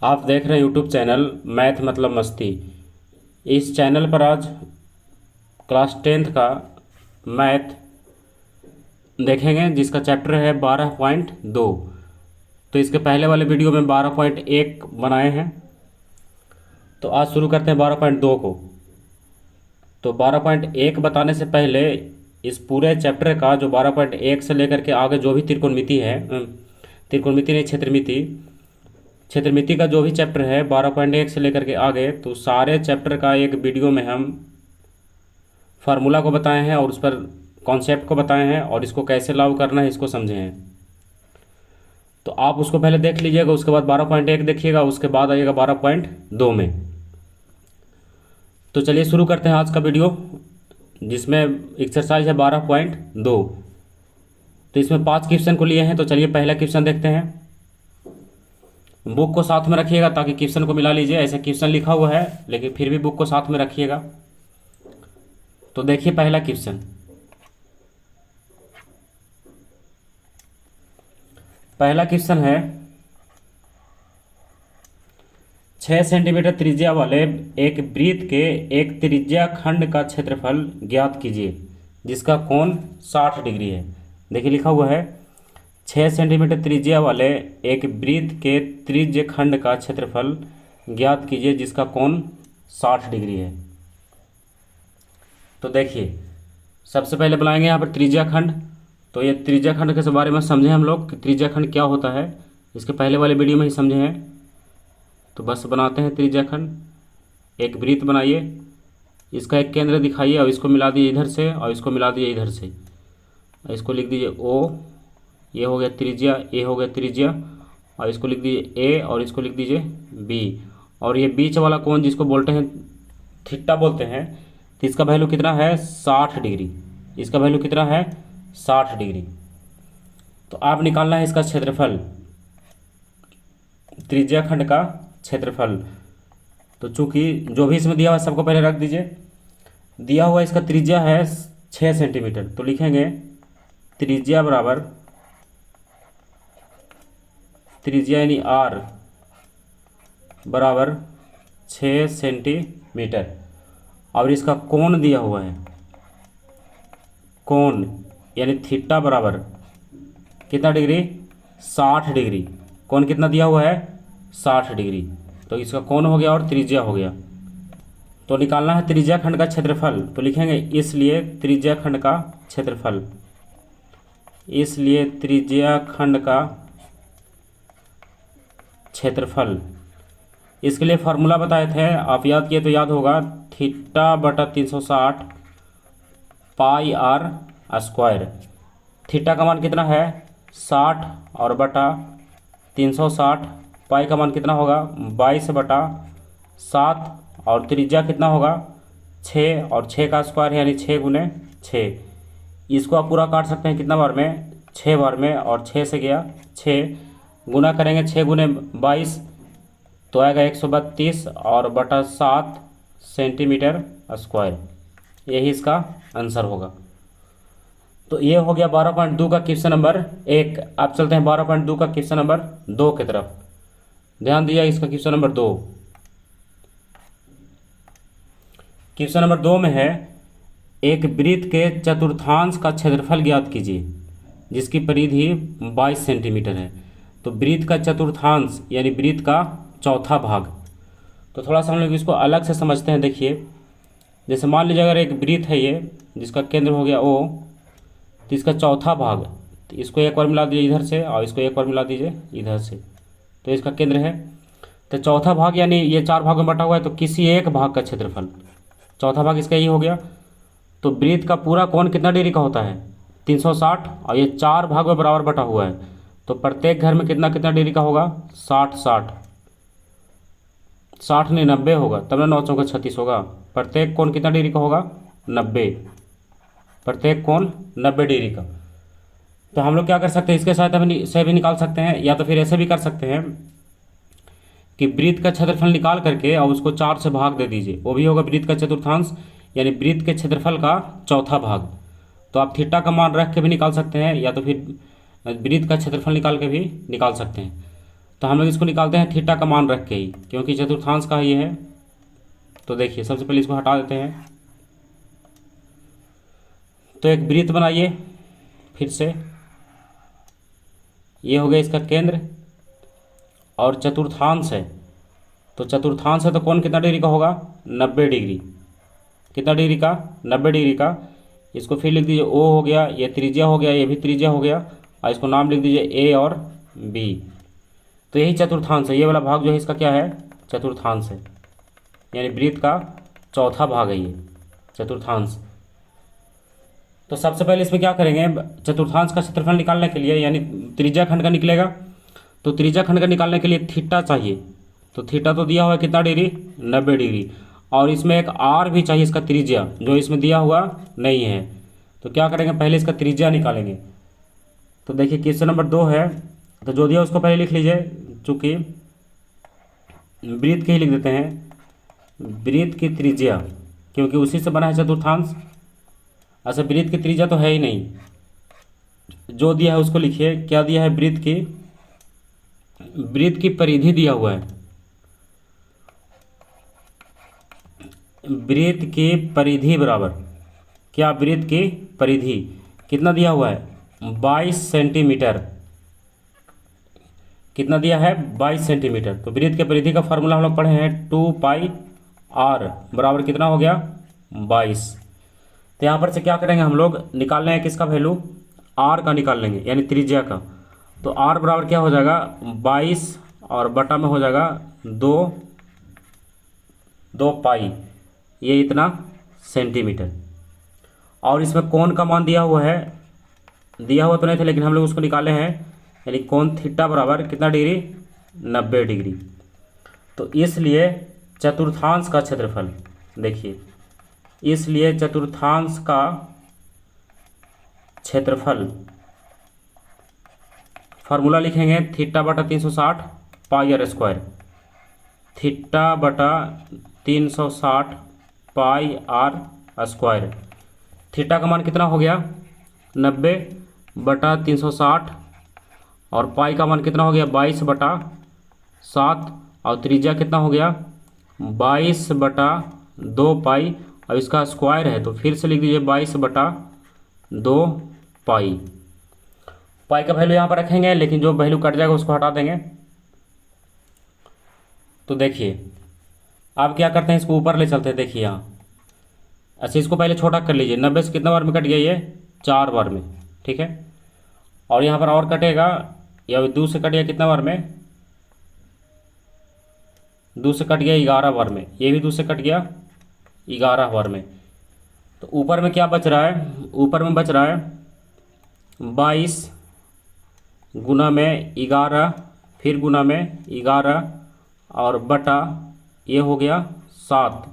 आप देख रहे हैं यूट्यूब चैनल मैथ मतलब मस्ती। इस चैनल पर आज क्लास 10th का मैथ देखेंगे जिसका चैप्टर है 12.2। तो इसके पहले वाले वीडियो में 12.1 बनाए हैं। तो आज शुरू करते हैं 12.2 को। तो 12.1 बताने से पहले इस पूरे चैप्टर का जो 12.1 से लेकर के आगे जो भी त्रिकोणमिति है, त्रिकोणमिति नहीं क्षेत्रमिति, क्षेत्रमिति का जो भी चैप्टर है 12.1 से लेकर के आगे, तो सारे चैप्टर का एक वीडियो में हम फार्मूला को बताए हैं और उस पर कॉन्सेप्ट को बताए हैं और इसको कैसे लागू करना है इसको समझे हैं। तो आप उसको पहले देख लीजिएगा, उसके बाद 12.1 देखिएगा, उसके बाद आइएगा 12.2 में। तो चलिए शुरू करते हैं आज का वीडियो, जिसमें एक्सरसाइज है 12.2। तो इसमें 5 क्वेश्चन को लिए हैं। तो चलिए पहला क्वेश्चन देखते हैं। बुक को साथ में रखिएगा ताकि क्वेश्चन को मिला लीजिए। ऐसे क्वेश्चन लिखा हुआ है लेकिन फिर भी बुक को साथ में रखिएगा। तो देखिए पहला क्वेश्चन। पहला क्वेश्चन है 6 सेंटीमीटर त्रिज्या वाले एक वृत्त के एक त्रिज्या खंड का क्षेत्रफल ज्ञात कीजिए जिसका कोण 60 डिग्री है। देखिए लिखा हुआ है 6 सेंटीमीटर त्रिज्या वाले एक वृत्त के त्रिज्य खंड का क्षेत्रफल ज्ञात कीजिए जिसका कोण 60 डिग्री है। तो देखिए सबसे पहले बनाएंगे यहाँ पर त्रिज्या खंड। तो ये त्रिज्या खंड के बारे में समझे हम लोग कि त्रिज्या खंड क्या होता है, इसके पहले वाले वीडियो में ही समझे हैं। तो बस बनाते हैं त्रिज्या खंड। एक वृत्त बनाइए, इसका एक केंद्र दिखाइए और इसको मिला दीजिए इधर से और इसको मिला दीजिए इधर से। इसको लिख दीजिए ओ, ये हो गया त्रिज्या, ए हो गया त्रिज्या, और इसको लिख दीजिए ए और इसको लिख दीजिए बी। और ये बीच वाला कोण जिसको बोलते हैं थीटा बोलते हैं, तो इसका वैल्यू कितना है 60 डिग्री। इसका वैल्यू कितना है 60 डिग्री। तो आप निकालना है इसका क्षेत्रफल, त्रिज्या खंड का क्षेत्रफल। तो चूंकि जो भी इसमें दिया हुआ है सबको पहले रख दीजिए। दिया हुआ इसका त्रिज्या है 6 सेंटीमीटर। तो लिखेंगे त्रिज्या बराबर, त्रिज्या यानी आर बराबर 6 सेंटीमीटर। और इसका कोण दिया हुआ है, कोण यानी थीटा बराबर कितना डिग्री 60 डिग्री। कोण कितना दिया हुआ है 60 डिग्री। तो इसका कोण हो गया और त्रिज्या हो गया। तो निकालना है त्रिज्या खंड का क्षेत्रफल। तो लिखेंगे इसलिए त्रिज्या खंड का क्षेत्रफल, इसलिए त्रिज्या खंड का क्षेत्रफल। इसके लिए फार्मूला बताए थे, आप याद किए तो याद होगा, थीटा बटा 360 पाई आर स्क्वायर। थीटा का मान कितना है 60 और बटा 360, पाई का मान कितना होगा 22 बटा 7, और त्रिज्या कितना होगा 6, और 6 का स्क्वायर यानी 6 गुने 6। इसको आप पूरा काट सकते हैं कितना बार में 6 बार में, और 6 से गया 6, गुना करेंगे 6 गुने 22 तो आएगा 132 और बटा 7 सेंटीमीटर स्क्वायर। यही इसका आंसर होगा। तो ये हो गया 12.2 का क्वेश्चन नंबर 1। आप चलते हैं 12.2 का क्वेश्चन नंबर 2 की तरफ। ध्यान दिया इसका क्वेश्चन नंबर 2। क्वेश्चन नंबर 2 में है एक वृत्त के चतुर्थांश का क्षेत्रफल ज्ञात कीजिए जिसकी परिधि 22 सेंटीमीटर है। तो वृत्त का चतुर्थांश यानी वृत्त का चौथा भाग। तो थोड़ा सा हम लोग इसको अलग से समझते हैं। देखिए जैसे मान लीजिए अगर एक वृत्त है ये जिसका केंद्र हो गया ओ, तो इसका चौथा भाग, तो इसको एक बार मिला दीजिए इधर से और इसको एक बार मिला दीजिए इधर से, तो इसका केंद्र है। तो चौथा भाग यानी ये 4 भाग में बटा हुआ है, तो किसी एक भाग का क्षेत्रफल, चौथा भाग इसका ही हो गया। तो वृत्त का पूरा कोण कितना डिग्री का होता है 360, और ये 4 भाग में बराबर बटा हुआ है, तो प्रत्येक घर में कितना कितना डिग्री का होगा 60 60 60 नहीं 90 होगा, तब ना 9 चौका 36 होगा। प्रत्येक कोण कितना डिग्री का होगा 90, प्रत्येक कोण 90 डिग्री का। तो हम लोग क्या कर सकते हैं, इसके सहायता से भी निकाल सकते हैं, या तो फिर ऐसे भी कर सकते हैं कि वृत्त का क्षेत्रफल निकाल करके और उसको 4 से भाग दे दीजिए, वो भी होगा वृत्त का चतुर्थांश यानी वृत्त के क्षेत्रफल का चौथा भाग। तो आप थीटा का मान रख के भी निकाल सकते हैं, या तो फिर वृत्त का क्षेत्रफल निकाल के भी निकाल सकते हैं। तो हम लोग इसको निकालते हैं थीटा का मान रख के ही, क्योंकि चतुर्थांश का ये है। तो देखिए सबसे पहले इसको हटा देते हैं। तो एक वृत्त बनाइए फिर से, ये हो गया इसका केंद्र और चतुर्थांश है। तो चतुर्थांश है तो कोण कितना डिग्री का होगा? 90 डिग्री। कितना डिग्री का? 90 डिग्री का। इसको फिर लिख दीजिए ओ हो गया, ये त्रिज्या हो गया, ये भी त्रिज्या हो गया, और इसको नाम लिख दीजिए ए और बी। तो यही चतुर्थांश है, ये वाला भाग जो है इसका क्या है? चतुर्थांश है, यानी वृत्त का चौथा भाग है ये चतुर्थांश। तो सबसे पहले इसमें क्या करेंगे, चतुर्थांश का क्षेत्रफल निकालने के लिए, यानी त्रिज्या खंड का निकलेगा, तो त्रिज्या खंड का निकालने के लिए थीटा चाहिए। तो थीटा तो दिया हुआ है कितना डिग्री? 90 डिग्री। और इसमें एक आर भी चाहिए इसका त्रिज्या, जो इसमें दिया हुआ नहीं है। तो क्या करेंगे, पहले इसका त्रिज्या निकालेंगे। तो देखिए क्वेश्चन नंबर 2 है, तो जो दिया उसको पहले लिख लीजिए, चूँकि वृत्त के ही लिख देते हैं, वृत्त की त्रिज्या, क्योंकि उसी से बना है चतुर्थांश। अच्छा वृत्त की त्रिज्या तो है ही नहीं, जो दिया है उसको लिखिए। क्या दिया है? वृत्त की परिधि दिया हुआ है, वृत्त की परिधि बराबर क्या? वृत्त की परिधि कितना दिया हुआ है? 22 सेंटीमीटर। कितना दिया है? 22 सेंटीमीटर। तो वृत्त के परिधि का फार्मूला हम लोग पढ़े हैं 2 पाई आर बराबर कितना हो गया? 22। तो यहाँ पर से क्या करेंगे हम लोग, निकाल लेंगे किसका वैल्यू? आर का निकाल लेंगे, यानी त्रिज्या का। तो आर बराबर क्या हो जाएगा? 22 और बटा में हो जाएगा 2 पाई, ये इतना सेंटीमीटर। और इसमें कोण का मान दिया हुआ है, दिया हुआ तो नहीं था लेकिन हम लोग उसको निकाले हैं, यानी कोण थीटा बराबर कितना डिग्री? 90 डिग्री। तो इसलिए चतुर्थांश का क्षेत्रफल, देखिए इसलिए चतुर्थांश का क्षेत्रफल, फार्मूला लिखेंगे थीटा बटा 360 पाई आर स्क्वायर। थीटा बटा 360 पाई आर स्क्वायर। थीटा का मान कितना हो गया? 90 बटा 360, और पाई का मान कितना हो गया? 22 बटा 7, और त्रिज्या कितना हो गया? 22 बटा 2 पाई। अब इसका स्क्वायर है तो फिर से लिख दीजिए 22 बटा 2 पाई। पाई का वैल्यू यहाँ पर रखेंगे, लेकिन जो वैल्यू कट जाएगा उसको हटा देंगे। तो देखिए आप क्या करते हैं, इसको ऊपर ले चलते हैं। देखिए यहाँ, अच्छा इसको पहले छोटा कर लीजिए। 90 से कितना बार में कट गया? ये 4 बार में, ठीक है। और यहाँ पर और कटेगा, या 2 से कट गया कितना बार में? 2 से कट गया 11 बार में। ये भी 2 से कट गया 11 बार में। तो ऊपर में क्या बच रहा है? ऊपर में बच रहा है 22 गुना में 11, फिर गुना में 11, और बटा ये हो गया 7,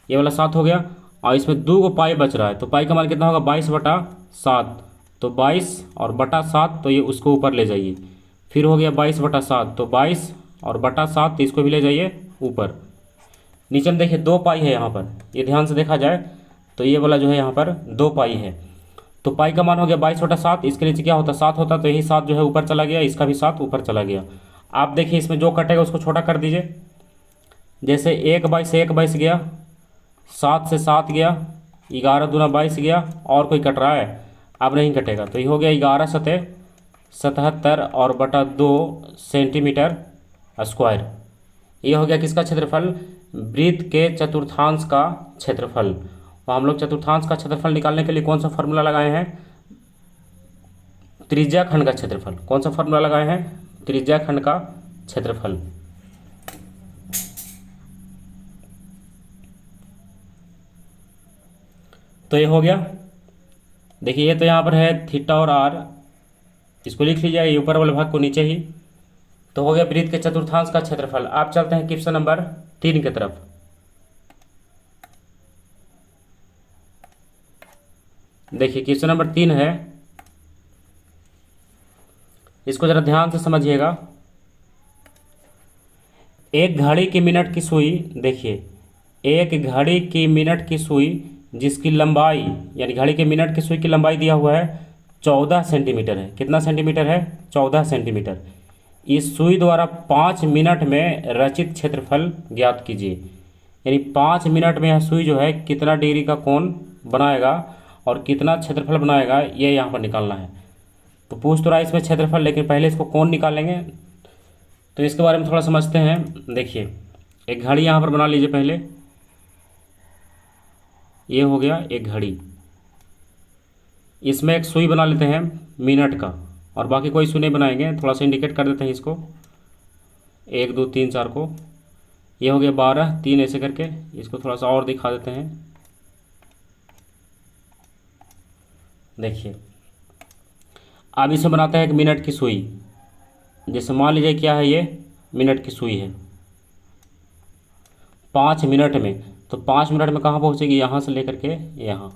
ये वाला 7 हो गया, और इसमें 2 को पाई बच रहा है। तो पाई का मान कितना होगा? 22 बटा 7। तो 22 और बटा 7, तो ये उसको ऊपर ले जाइए। फिर हो गया 22 बटा 7, तो 22 और बटा 7, तो इसको भी ले जाइए ऊपर। नीचे में देखिए 2 पाई है यहाँ पर, ये ध्यान से देखा जाए तो ये वाला जो है यहाँ पर 2 पाई है। तो पाई का मान हो गया 22 बटा 7, इसके नीचे क्या होता? 7 होता, तो यही 7 जो है ऊपर चला गया, इसका भी 7 ऊपर चला गया। आप देखिए इसमें जो कटेगा उसको छोटा कर दीजिए। जैसे 1/1 गया, 7 से 7 गया, 11 दूना 22 गया, और कोई कट रहा है? अब नहीं कटेगा। तो ये हो गया 11 सतह 77 और बटा 2 सेंटीमीटर स्क्वायर। ये हो गया किसका क्षेत्रफल? वृत्त के चतुर्थांश का क्षेत्रफल। और हम लोग चतुर्थांश का क्षेत्रफल निकालने के लिए कौन सा फार्मूला लगाए हैं? त्रिज्या खंड का क्षेत्रफल। कौन सा फार्मूला लगाए हैं? त्रिज्या खंड का क्षेत्रफल। तो ये हो गया। देखिए ये तो यहाँ पर है थीटा और आर, इसको लिख लीजिए, ये ऊपर वाले भाग को नीचे ही। तो हो गया वृत्त के चतुर्थांश का क्षेत्रफल। आप चलते हैं क्वेश्चन नंबर 3 की तरफ। देखिए क्वेश्चन नंबर 3 है, इसको जरा ध्यान से समझिएगा। एक घड़ी की मिनट की सुई, देखिए एक घड़ी की मिनट की सुई जिसकी लंबाई, यानी घड़ी के मिनट की सुई की लंबाई दिया हुआ है 14 सेंटीमीटर है। कितना सेंटीमीटर है? 14 सेंटीमीटर। इस सुई द्वारा 5 मिनट में रचित क्षेत्रफल ज्ञात कीजिए। यानी 5 मिनट में यह सुई जो है कितना डिग्री का कोण बनाएगा और कितना क्षेत्रफल बनाएगा, ये यहाँ पर निकालना है। तो पूछ तो रहा है इसमें क्षेत्रफल, लेकिन पहले इसको कोण निकालेंगे। तो इसके बारे में थोड़ा समझते हैं। देखिए, एक घड़ी यहाँ पर बना लीजिए पहले। ये हो गया एक घड़ी। इसमें एक सुई बना लेते हैं मिनट का, और बाकी कोई सुई नहीं बनाएंगे। थोड़ा सा इंडिकेट कर देते हैं इसको, 1 2 3 4 को। ये हो गया 12 3 ऐसे करके। इसको थोड़ा सा और दिखा देते हैं। देखिए, अब इसे बनाते हैं एक मिनट की सुई। जैसे मान लीजिए क्या है, ये मिनट की सुई है 5 मिनट में। तो 5 मिनट में कहाँ पहुँचेगी, यहाँ से लेकर के यहाँ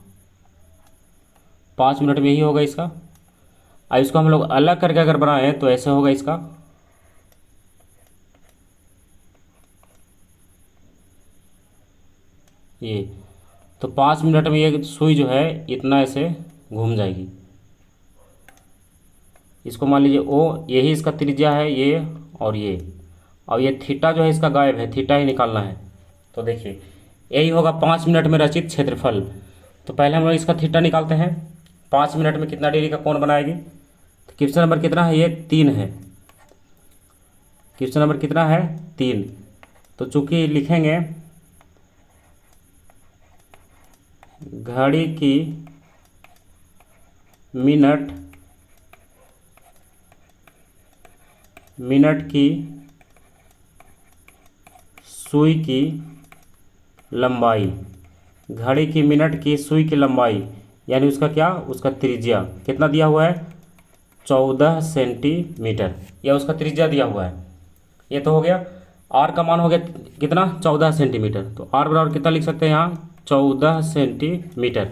5 मिनट में ही होगा इसका। अब इसको हम लोग अलग करके अगर बनाएं तो ऐसे होगा इसका। ये तो 5 मिनट में ये सुई जो है इतना ऐसे घूम जाएगी। इसको मान लीजिए ओ, यही इसका त्रिज्या है ये और ये, और ये थीटा जो है इसका गायब है, थीटा ही निकालना है। तो देखिए, यही होगा 5 मिनट में रचित क्षेत्रफल। तो पहले हम लोग इसका थीटा निकालते हैं। 5 मिनट में कितना डिग्री का कोण बनाएगी। तो क्वेश्चन नंबर कितना है, ये 3 है। क्वेश्चन नंबर कितना है, 3। तो चूंकि लिखेंगे घड़ी की मिनट की सुई की लंबाई, घड़ी की मिनट की सुई की लंबाई यानी उसका क्या, उसका त्रिज्या कितना दिया हुआ है, 14 सेंटीमीटर। यह उसका त्रिज्या दिया हुआ है। ये तो हो गया। आर का मान हो गया कितना, 14 सेंटीमीटर। तो आर बराबर कितना लिख सकते हैं यहाँ, 14 सेंटीमीटर।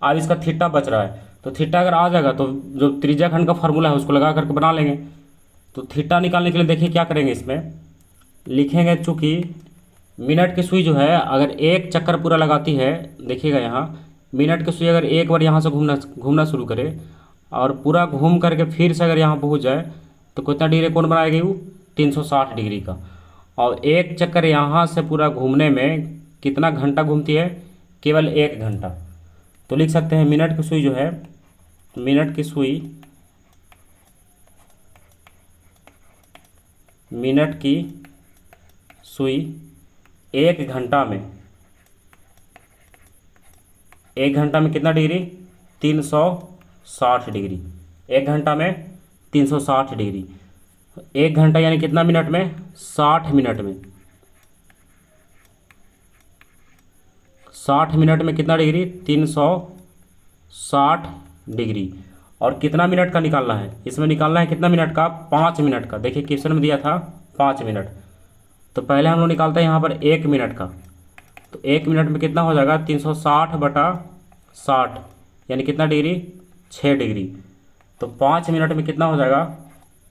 अब इसका थीटा बच रहा है। तो थीटा अगर आ जाएगा तो जो त्रिज्या खंड का फार्मूला है उसको लगा करके बना लेंगे। तो थीटा निकालने के लिए देखिए क्या करेंगे, इसमें लिखेंगे चूँकि मिनट की सुई जो है अगर एक चक्कर पूरा लगाती है, देखिएगा यहाँ मिनट की सुई अगर एक बार यहाँ से घूमना शुरू करे और पूरा घूम करके फिर से अगर यहाँ पहुँच जाए तो कितना डिग्री कोण बनाएगी वो, 360 डिग्री का। और एक चक्कर यहाँ से पूरा घूमने में कितना घंटा घूमती है, केवल 1 घंटा। तो लिख सकते हैं मिनट की सुई जो है, मिनट की सुई 1 घंटा में कितना डिग्री, 360 डिग्री। 1 घंटा में 360 डिग्री। 1 घंटा यानी कितना मिनट में, 60 मिनट में। 60 मिनट में कितना डिग्री, 360 डिग्री। और कितना मिनट का निकालना है, इसमें निकालना है कितना मिनट का, 5 मिनट का। देखिए क्वेश्चन में दिया था 5 मिनट। तो पहले हम लोग निकालते हैं यहाँ पर 1 मिनट का। तो 1 मिनट में कितना हो जाएगा, 360/60 यानी कितना डिग्री, 6 डिग्री। तो 5 मिनट में कितना हो जाएगा,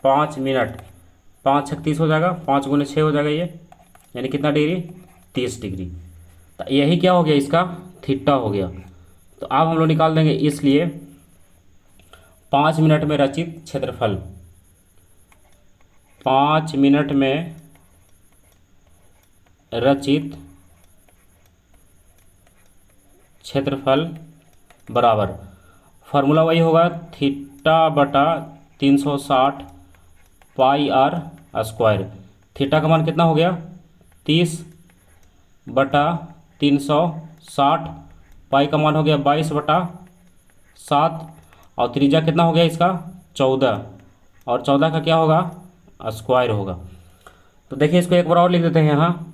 5 मिनट 5 6 30 हो जाएगा, 5 × 6 हो जाएगा ये, यानी कितना डिग्री, 30 डिग्री। तो यही क्या हो गया, इसका थीटा हो गया। तो अब हम लोग निकाल देंगे, इसलिए 5 मिनट में रचित क्षेत्रफल, 5 मिनट में रचित क्षेत्रफल बराबर, फार्मूला वही होगा, θ/360 πr²। थीटा का मान कितना हो गया, 30/360, पाई का मान हो गया 22/7, और त्रिज्या कितना हो गया इसका, 14, और 14 का क्या होगा, स्क्वायर होगा। तो देखिए इसको एक बार और लिख देते हैं यहाँ।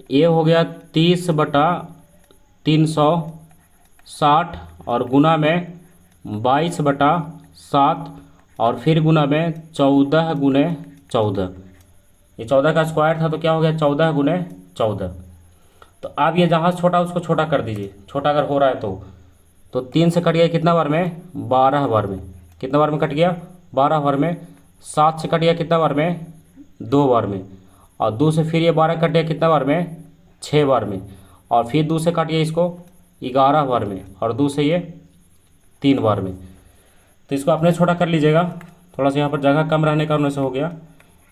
ये हो गया 30/360 और गुना में 22/7 और फिर गुना में 14 × 14। ये 14 का स्क्वायर था तो क्या हो गया, 14 × 14। तो अब ये जहाँ छोटा उसको छोटा कर दीजिए, छोटा अगर हो रहा है तो 3 से कट गया कितना बार में, 12 बार में। कितना बार में कट गया, 12 बार में। 7 से कट गया कितना बार में, 2 बार में। और 2 से फिर ये 12 कट गया कितना बार में, 6 बार में। और फिर 2 से काट गया इसको 11 बार में, और 2 से ये 3 बार में। तो इसको अपने छोटा कर लीजिएगा, थोड़ा सा यहाँ पर जगह कम रहने का कारण से हो गया।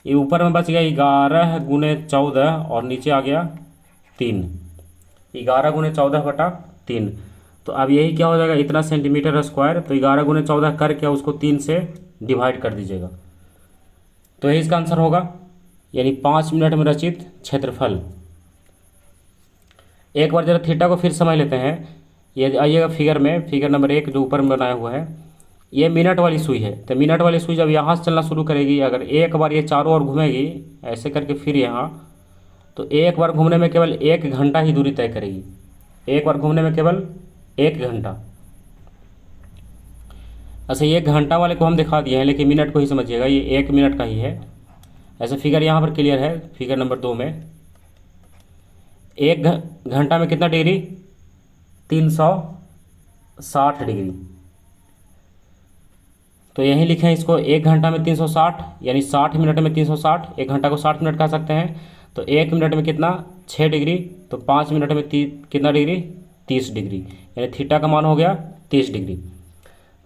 ये ऊपर में बच गया 11 गुने 14 और नीचे आ गया 3। 11 गुने 14 बटा 3। तो अब यही क्या हो जाएगा, इतना सेंटीमीटर स्क्वायर। तो 11 गुने 14 करके उसको 3 से डिवाइड कर दीजिएगा, तो यही इसका आंसर होगा, यानी 5 मिनट में रचित क्षेत्रफल। एक बार जरा थीटा को फिर समझ लेते हैं। ये आइएगा फिगर में, फिगर नंबर 1 जो ऊपर में बनाया हुआ है, ये मिनट वाली सुई है। तो मिनट वाली सुई जब यहाँ से चलना शुरू करेगी, अगर एक बार ये चारों ओर घूमेगी ऐसे करके फिर यहाँ, तो एक बार घूमने में केवल 1 घंटा ही दूरी तय करेगी। एक बार घूमने में केवल 1 घंटा। अच्छा, ये घंटा वाले को हम दिखा दिए हैं, लेकिन मिनट को ही समझिएगा, ये 1 मिनट का ही है। ऐसे फिगर यहाँ पर क्लियर है, फिगर नंबर 2 में 1 घंटा में कितना डिग्री, 360 डिग्री। तो यहीं लिखें इसको, 1 घंटा में 360 यानी 60 मिनट में 360। 1 घंटा को 60 मिनट कह सकते हैं। तो 1 मिनट में कितना, 6 डिग्री। तो 5 मिनट में कितना डिग्री, 30 डिग्री, यानी थीटा का मान हो गया 30 डिग्री।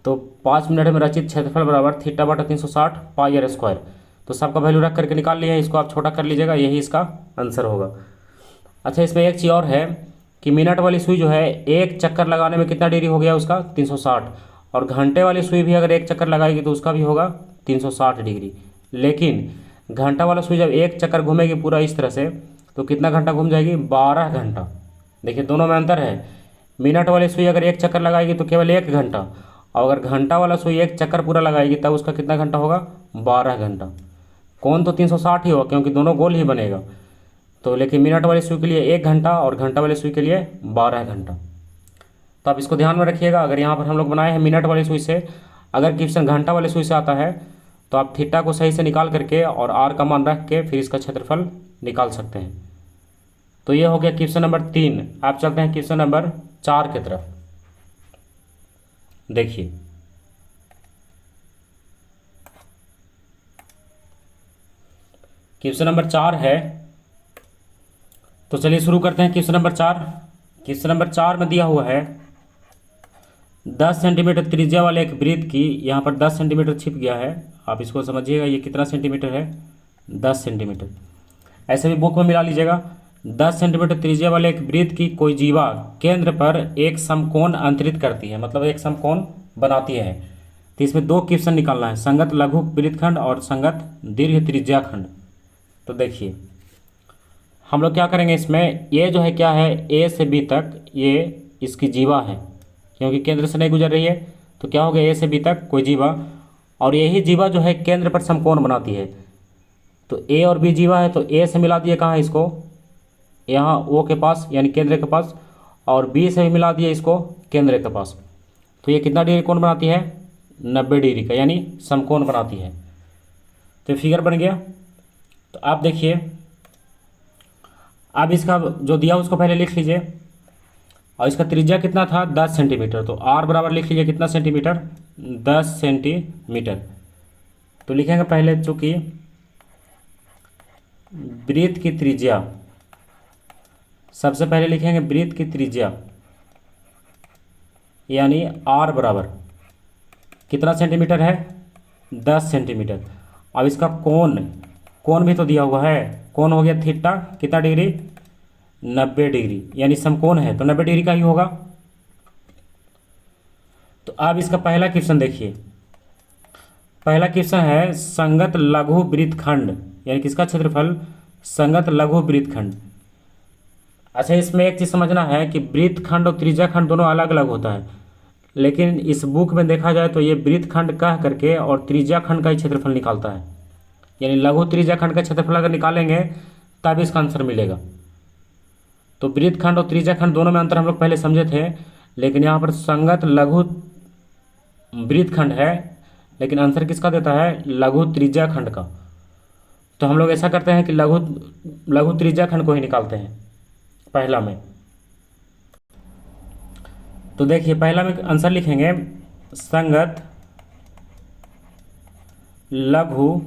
तो 5 मिनट में रचित क्षेत्रफल बराबर थीटा बटा 360 पाई आर स्क्वायर। तो सबका वैल्यू रख करके निकाल लिया है, इसको आप छोटा कर लीजिएगा, यही इसका आंसर होगा। अच्छा, इसमें एक चीज़ और है कि मिनट वाली सुई जो है एक चक्कर लगाने में कितना डिग्री हो गया उसका, 360। और घंटे वाली सुई भी अगर एक चक्कर लगाएगी तो उसका भी होगा 360 डिग्री। लेकिन घंटा वाला सुई जब एक चक्कर घूमेगी पूरा इस तरह से, तो कितना घंटा घूम जाएगी, 12 घंटा। देखिए दोनों में अंतर है। मिनट वाली सुई अगर एक चक्कर लगाएगी तो केवल 1 घंटा, और अगर घंटा वाला सुई एक चक्कर पूरा लगाएगी तब उसका कितना घंटा होगा, 12 घंटा। कौन तो 360 ही होगा, क्योंकि दोनों गोल ही बनेगा। तो लेकिन मिनट वाली सुई के लिए 1 घंटा और घंटा वाली सुई के लिए 12 घंटा। तो आप इसको ध्यान में रखिएगा। अगर यहाँ पर हम लोग बनाए हैं मिनट वाली सुई से, अगर क्वेश्चन घंटा वाली सुई से आता है तो आप थीटा को सही से निकाल करके और आर का मान रख के फिर इसका क्षेत्रफल निकाल सकते हैं। तो ये हो गया क्वेश्चन नंबर 3। आप चलते हैं क्वेश्चन नंबर 4 की तरफ। देखिए, क्वेश्चन नंबर 4 है। तो चलिए शुरू करते हैं क्वेश्चन नंबर 4। क्वेश्चन नंबर 4 में दिया हुआ है 10 सेंटीमीटर त्रिज्या वाले एक वृत्त की, यहाँ पर 10 सेंटीमीटर छिप गया है, आप इसको समझिएगा ये कितना सेंटीमीटर है, 10 सेंटीमीटर। ऐसे भी बुक में मिला लीजिएगा। 10 सेंटीमीटर त्रिज्या वाले एक वृत्त की कोई जीवा केंद्र पर एक समकोण अंतरित करती है, मतलब एक समकोण बनाती है। तो इसमें 2 क्वेश्चन निकालना है, संगत लघु वृत्तखंड और संगत दीर्घ त्रिज्या खंड। तो देखिए हम लोग क्या करेंगे, इसमें ये जो है क्या है, ए से बी तक ये इसकी जीवा है, क्योंकि केंद्र से नहीं गुजर रही है। तो क्या हो गया, ए से बी तक कोई जीवा, और यही जीवा जो है केंद्र पर समकोण बनाती है। तो ए और बी जीवा है, तो ए से मिला दिए कहाँ इसको, यहाँ ओ के पास यानी केंद्र के पास, और बी से भी मिला दिए इसको केंद्र के पास। तो ये कितना डिग्री कोण बनाती है, 90 डिग्री का, यानी समकोण बनाती है। तो फिगर बन गया। तो आप देखिए, अब इसका जो दिया उसको पहले लिख लीजिए, और इसका त्रिज्या कितना था, 10 सेंटीमीटर। तो आर बराबर लिख लीजिए कितना सेंटीमीटर, 10 सेंटीमीटर। तो लिखेंगे पहले, चूंकि वृत्त की त्रिज्या, सबसे पहले लिखेंगे वृत्त की त्रिज्या, यानी आर बराबर कितना सेंटीमीटर है, 10 सेंटीमीटर। अब इसका कोण भी तो दिया हुआ है, कोण हो गया थीटा, कितना डिग्री, 90 डिग्री, यानी समकोण है तो 90 डिग्री का ही होगा। तो अब इसका पहला क्वेश्चन देखिए। पहला क्वेश्चन है संगत लघु वृत्तखंड, यानी किसका क्षेत्रफल, संगत लघु वृत्तखंड। अच्छा, इसमें एक चीज़ समझना है कि वृत्तखंड और त्रिज्याखंड दोनों अलग अलग होता है, लेकिन इस बुक में देखा जाए तो ये वृत्तखंड कह करके और त्रिज्याखंड का ही क्षेत्रफल निकालता है, यानी लघु त्रिज्याखंड का क्षेत्रफल अगर निकालेंगे तब इसका आंसर मिलेगा। तो वृत्तखंड और त्रिज्याखंड दोनों में अंतर हम लोग पहले समझे थे, लेकिन यहाँ पर संगत लघु वृत्तखंड है, लेकिन आंसर किसका देता है, लघु त्रिज्याखंड का। तो हम लोग ऐसा करते हैं कि लघु त्रिज्याखंड को ही निकालते हैं पहला में। तो देखिए पहला में आंसर लिखेंगे संगत लघु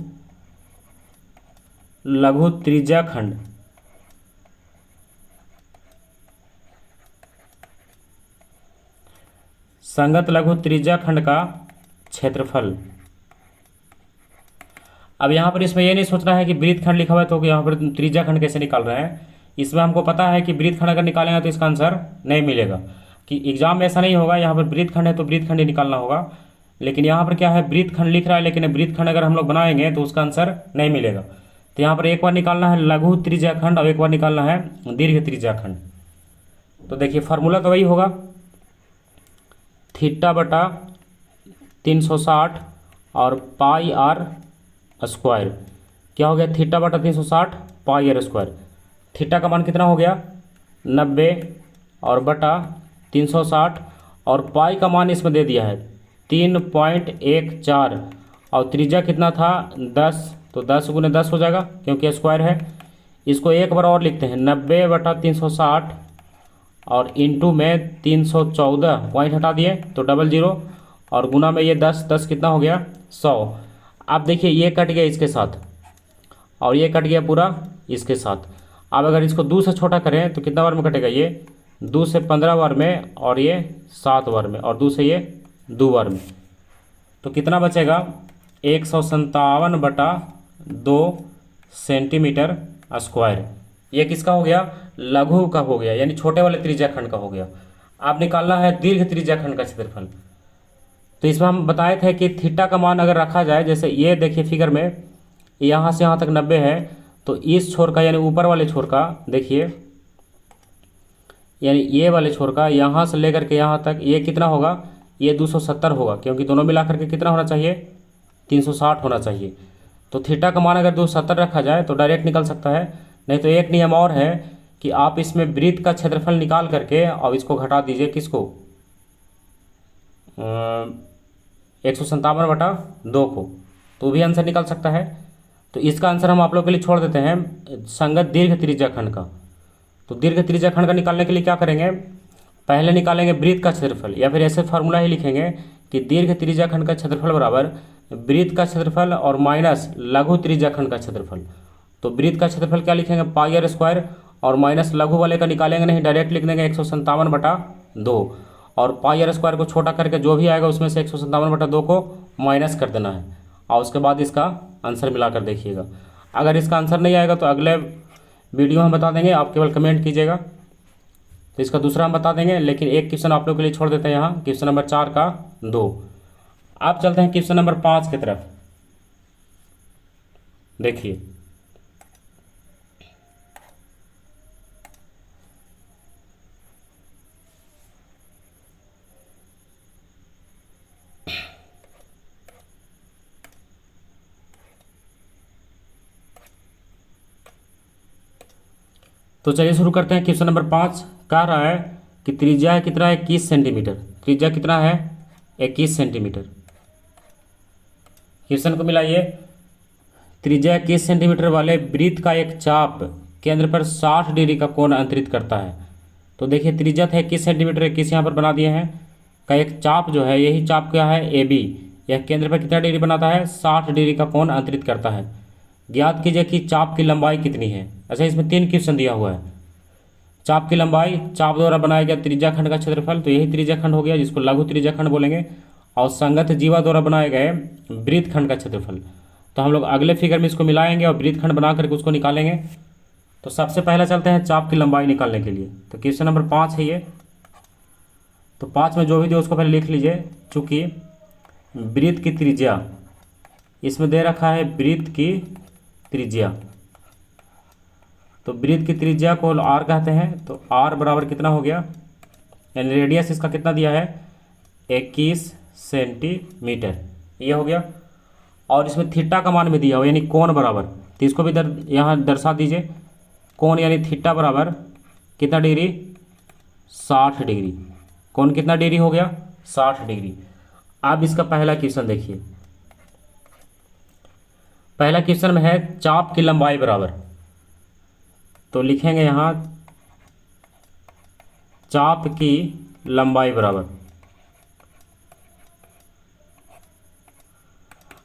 त्रिज्याखंड, संगत लघु त्रिज्याखंड का क्षेत्रफल। अब यहाँ पर इसमें ये नहीं सोचना है कि वृत्त खंड लिखा हुआ है तो यहाँ पर त्रिज्या खंड कैसे निकाल रहे हैं। इसमें हमको पता है कि वृत्त खंड अगर निकालेंगे तो इसका आंसर नहीं मिलेगा, कि एग्जाम में ऐसा नहीं होगा यहाँ पर वृत्त खंड है तो वृत्त खंड ही निकालना होगा। लेकिन यहाँ पर क्या है, वृत्त खंड लिख रहा है, लेकिन वृत्त खंड अगर हम लोग बनाएंगे तो उसका आंसर नहीं मिलेगा। तो यहाँ पर एक बार निकालना है लघु त्रिज्या खंड और एक बार निकालना है दीर्घ त्रिज्या खंड। तो देखिए फार्मूला तो वही होगा, थीटा बटा 360 और पाई आर स्क्वायर। क्या हो गया, थीटा बटा 360 पाई आर स्क्वायर। थीटा का मान कितना हो गया 90 और बटा 360 और पाई का मान इसमें दे दिया है 3.14 और त्रिज्या कितना था 10, तो 10 गुने 10 हो जाएगा क्योंकि स्क्वायर है। इसको एक बार और लिखते हैं 90 बटा 360 और इंटू में 314, पॉइंट हटा दिए तो 00 और गुना में ये 10, 10 कितना हो गया 100। अब देखिए ये कट गया इसके साथ और ये कट गया पूरा इसके साथ। अब अगर इसको 2 से छोटा करें तो कितना बार में कटेगा, ये 2 से 15 बार में और ये 7 बार में और 2 से ये 2 बार में। तो कितना बचेगा 157 बटा 2 सेंटीमीटर स्क्वायर। ये किसका हो गया, लघु का हो गया, यानी छोटे वाले त्रिज्या खंड का हो गया। अब निकालना है दीर्घ त्रिज्या खंड का क्षेत्रफल। तो इसमें हम बताए थे कि थीटा का मान अगर रखा जाए, जैसे ये देखिए फिगर में यहाँ से यहाँ तक 90 है, तो इस छोर का यानी ऊपर वाले छोर का देखिए, यानी ये वाले छोर का यहाँ से लेकर के यहाँ तक ये कितना होगा, ये 270 होगा, क्योंकि दोनों मिलाकर के कितना होना चाहिए 360 होना चाहिए। तो थीटा का मान अगर 270 रखा जाए तो डायरेक्ट निकल सकता है। नहीं तो एक नियम और है कि आप इसमें वृत्त का क्षेत्रफल निकाल करके और इसको घटा दीजिए किसको 157 बटा 2 को, तो भी आंसर निकल सकता है। तो इसका आंसर हम आप लोग के लिए छोड़ देते हैं संगत दीर्घ त्रिज्या खंड का। तो दीर्घ त्रिज्या खंड का निकालने के लिए क्या करेंगे, पहले निकालेंगे वृत्त का क्षेत्रफल, या फिर ऐसे फार्मूला ही लिखेंगे कि दीर्घ त्रिज्या खंड का क्षेत्रफल बराबर वृत्त का क्षेत्रफल और माइनस लघु त्रिज्या खंड का क्षेत्रफल। तो वृत्त का क्षेत्रफल क्या लिखेंगे पाई आर स्क्वायर और माइनस लघु वाले का निकालेंगे नहीं, डायरेक्ट लिख देंगे 157 बटा 2 और पाई आर स्क्वायर को छोटा करके जो भी आएगा उसमें से 157 बटा 2 को माइनस कर देना है और उसके बाद इसका आंसर मिलाकर देखिएगा। अगर इसका आंसर नहीं आएगा तो अगले वीडियो हम बता देंगे, आप केवल कमेंट कीजिएगा। तो इसका दूसरा हम बता देंगे, लेकिन एक क्वेश्चन आप लोग के लिए छोड़ देते हैं यहाँ, क्वेश्चन नंबर 4 का 2। आप चलते हैं क्वेश्चन नंबर 5 की तरफ। देखिए तो चलिए शुरू करते हैं। क्वेश्चन नंबर 5 कह रहा है कि त्रिज्या कितना है 21 सेंटीमीटर। त्रिज्या कितना है 21 सेंटीमीटर। क्वेश्चन को मिलाइए, त्रिज्या 21 सेंटीमीटर वाले वृत्त का एक चाप केंद्र पर 60 डिग्री का कोण अंतरित करता है। तो देखिए त्रिज्या था 21 सेंटीमीटर, 21 यहाँ पर बना दिए हैं, का एक चाप जो है, यही चाप क्या है ए बी, यह केंद्र पर कितना डिग्री बनाता है 60 डिग्री का कोण अंतरित करता है। ज्ञात कीजिए कि चाप की लंबाई कितनी है। अच्छा इसमें 3 क्वेश्चन दिया हुआ है। चाप की लंबाई, चाप द्वारा बनाया गया त्रिज्या खंड का क्षेत्रफल, तो यही त्रिज्या खंड हो गया जिसको लघु त्रिज्या खंड बोलेंगे, और संगत जीवा द्वारा बनाए गए वृत्त खंड का क्षेत्रफल। तो हम लोग अगले फिगर में इसको मिलाएंगे और वृत्त खंड बना करके उसको निकालेंगे। तो सबसे पहले चलते हैं चाप की लंबाई निकालने के लिए। तो क्वेश्चन नंबर 5 है ये। तो 5 में जो भी दिया उसको पहले लिख लीजिए। चूँकि वृत्त की त्रिज्या इसमें दे रखा है, वृत्त की त्रिज्या, तो वृत्त की त्रिज्या को आर कहते हैं। तो आर बराबर कितना हो गया, यानी रेडियस इसका कितना दिया है 21 सेंटीमीटर, ये हो गया। और इसमें थीटा का मान भी दिया हो, यानी कोण बराबर, तो इसको भी यहाँ दर्शा दीजिए। कोण यानी थीटा बराबर कितना डिग्री 60 डिग्री। कोण कितना डिग्री हो गया 60 डिग्री। अब इसका पहला क्वेश्चन देखिए। पहला क्वेश्चन में है चाप की लंबाई बराबर, तो लिखेंगे यहाँ चाप की लंबाई बराबर।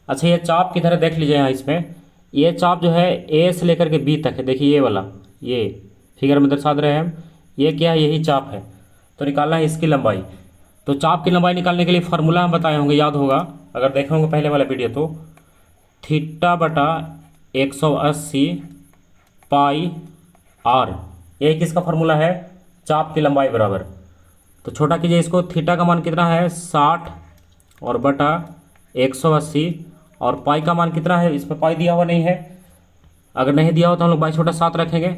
अच्छा ये चाप की तरह देख लीजिए यहाँ, इसमें ये चाप जो है ए से लेकर के बी तक है। देखिए ये वाला, ये फिगर में दर्शा रहे हैं हम, ये क्या है यही चाप है। तो निकालना है इसकी लंबाई। तो चाप की लंबाई निकालने के लिए फार्मूला हम बताए होंगे, याद होगा अगर देखे होंगे पहले वाला वीडियो। तो थीटा बटा 180 पाई आर, ये किसका फॉर्मूला है? चाप की लंबाई बराबर। तो छोटा कीजिए इसको, थीटा का मान कितना है? 60 और बटा 180 और पाई का मान कितना है? इसमें पाई दिया हुआ नहीं है, अगर नहीं दिया हो तो हम लोग बाई छोटा 7 रखेंगे।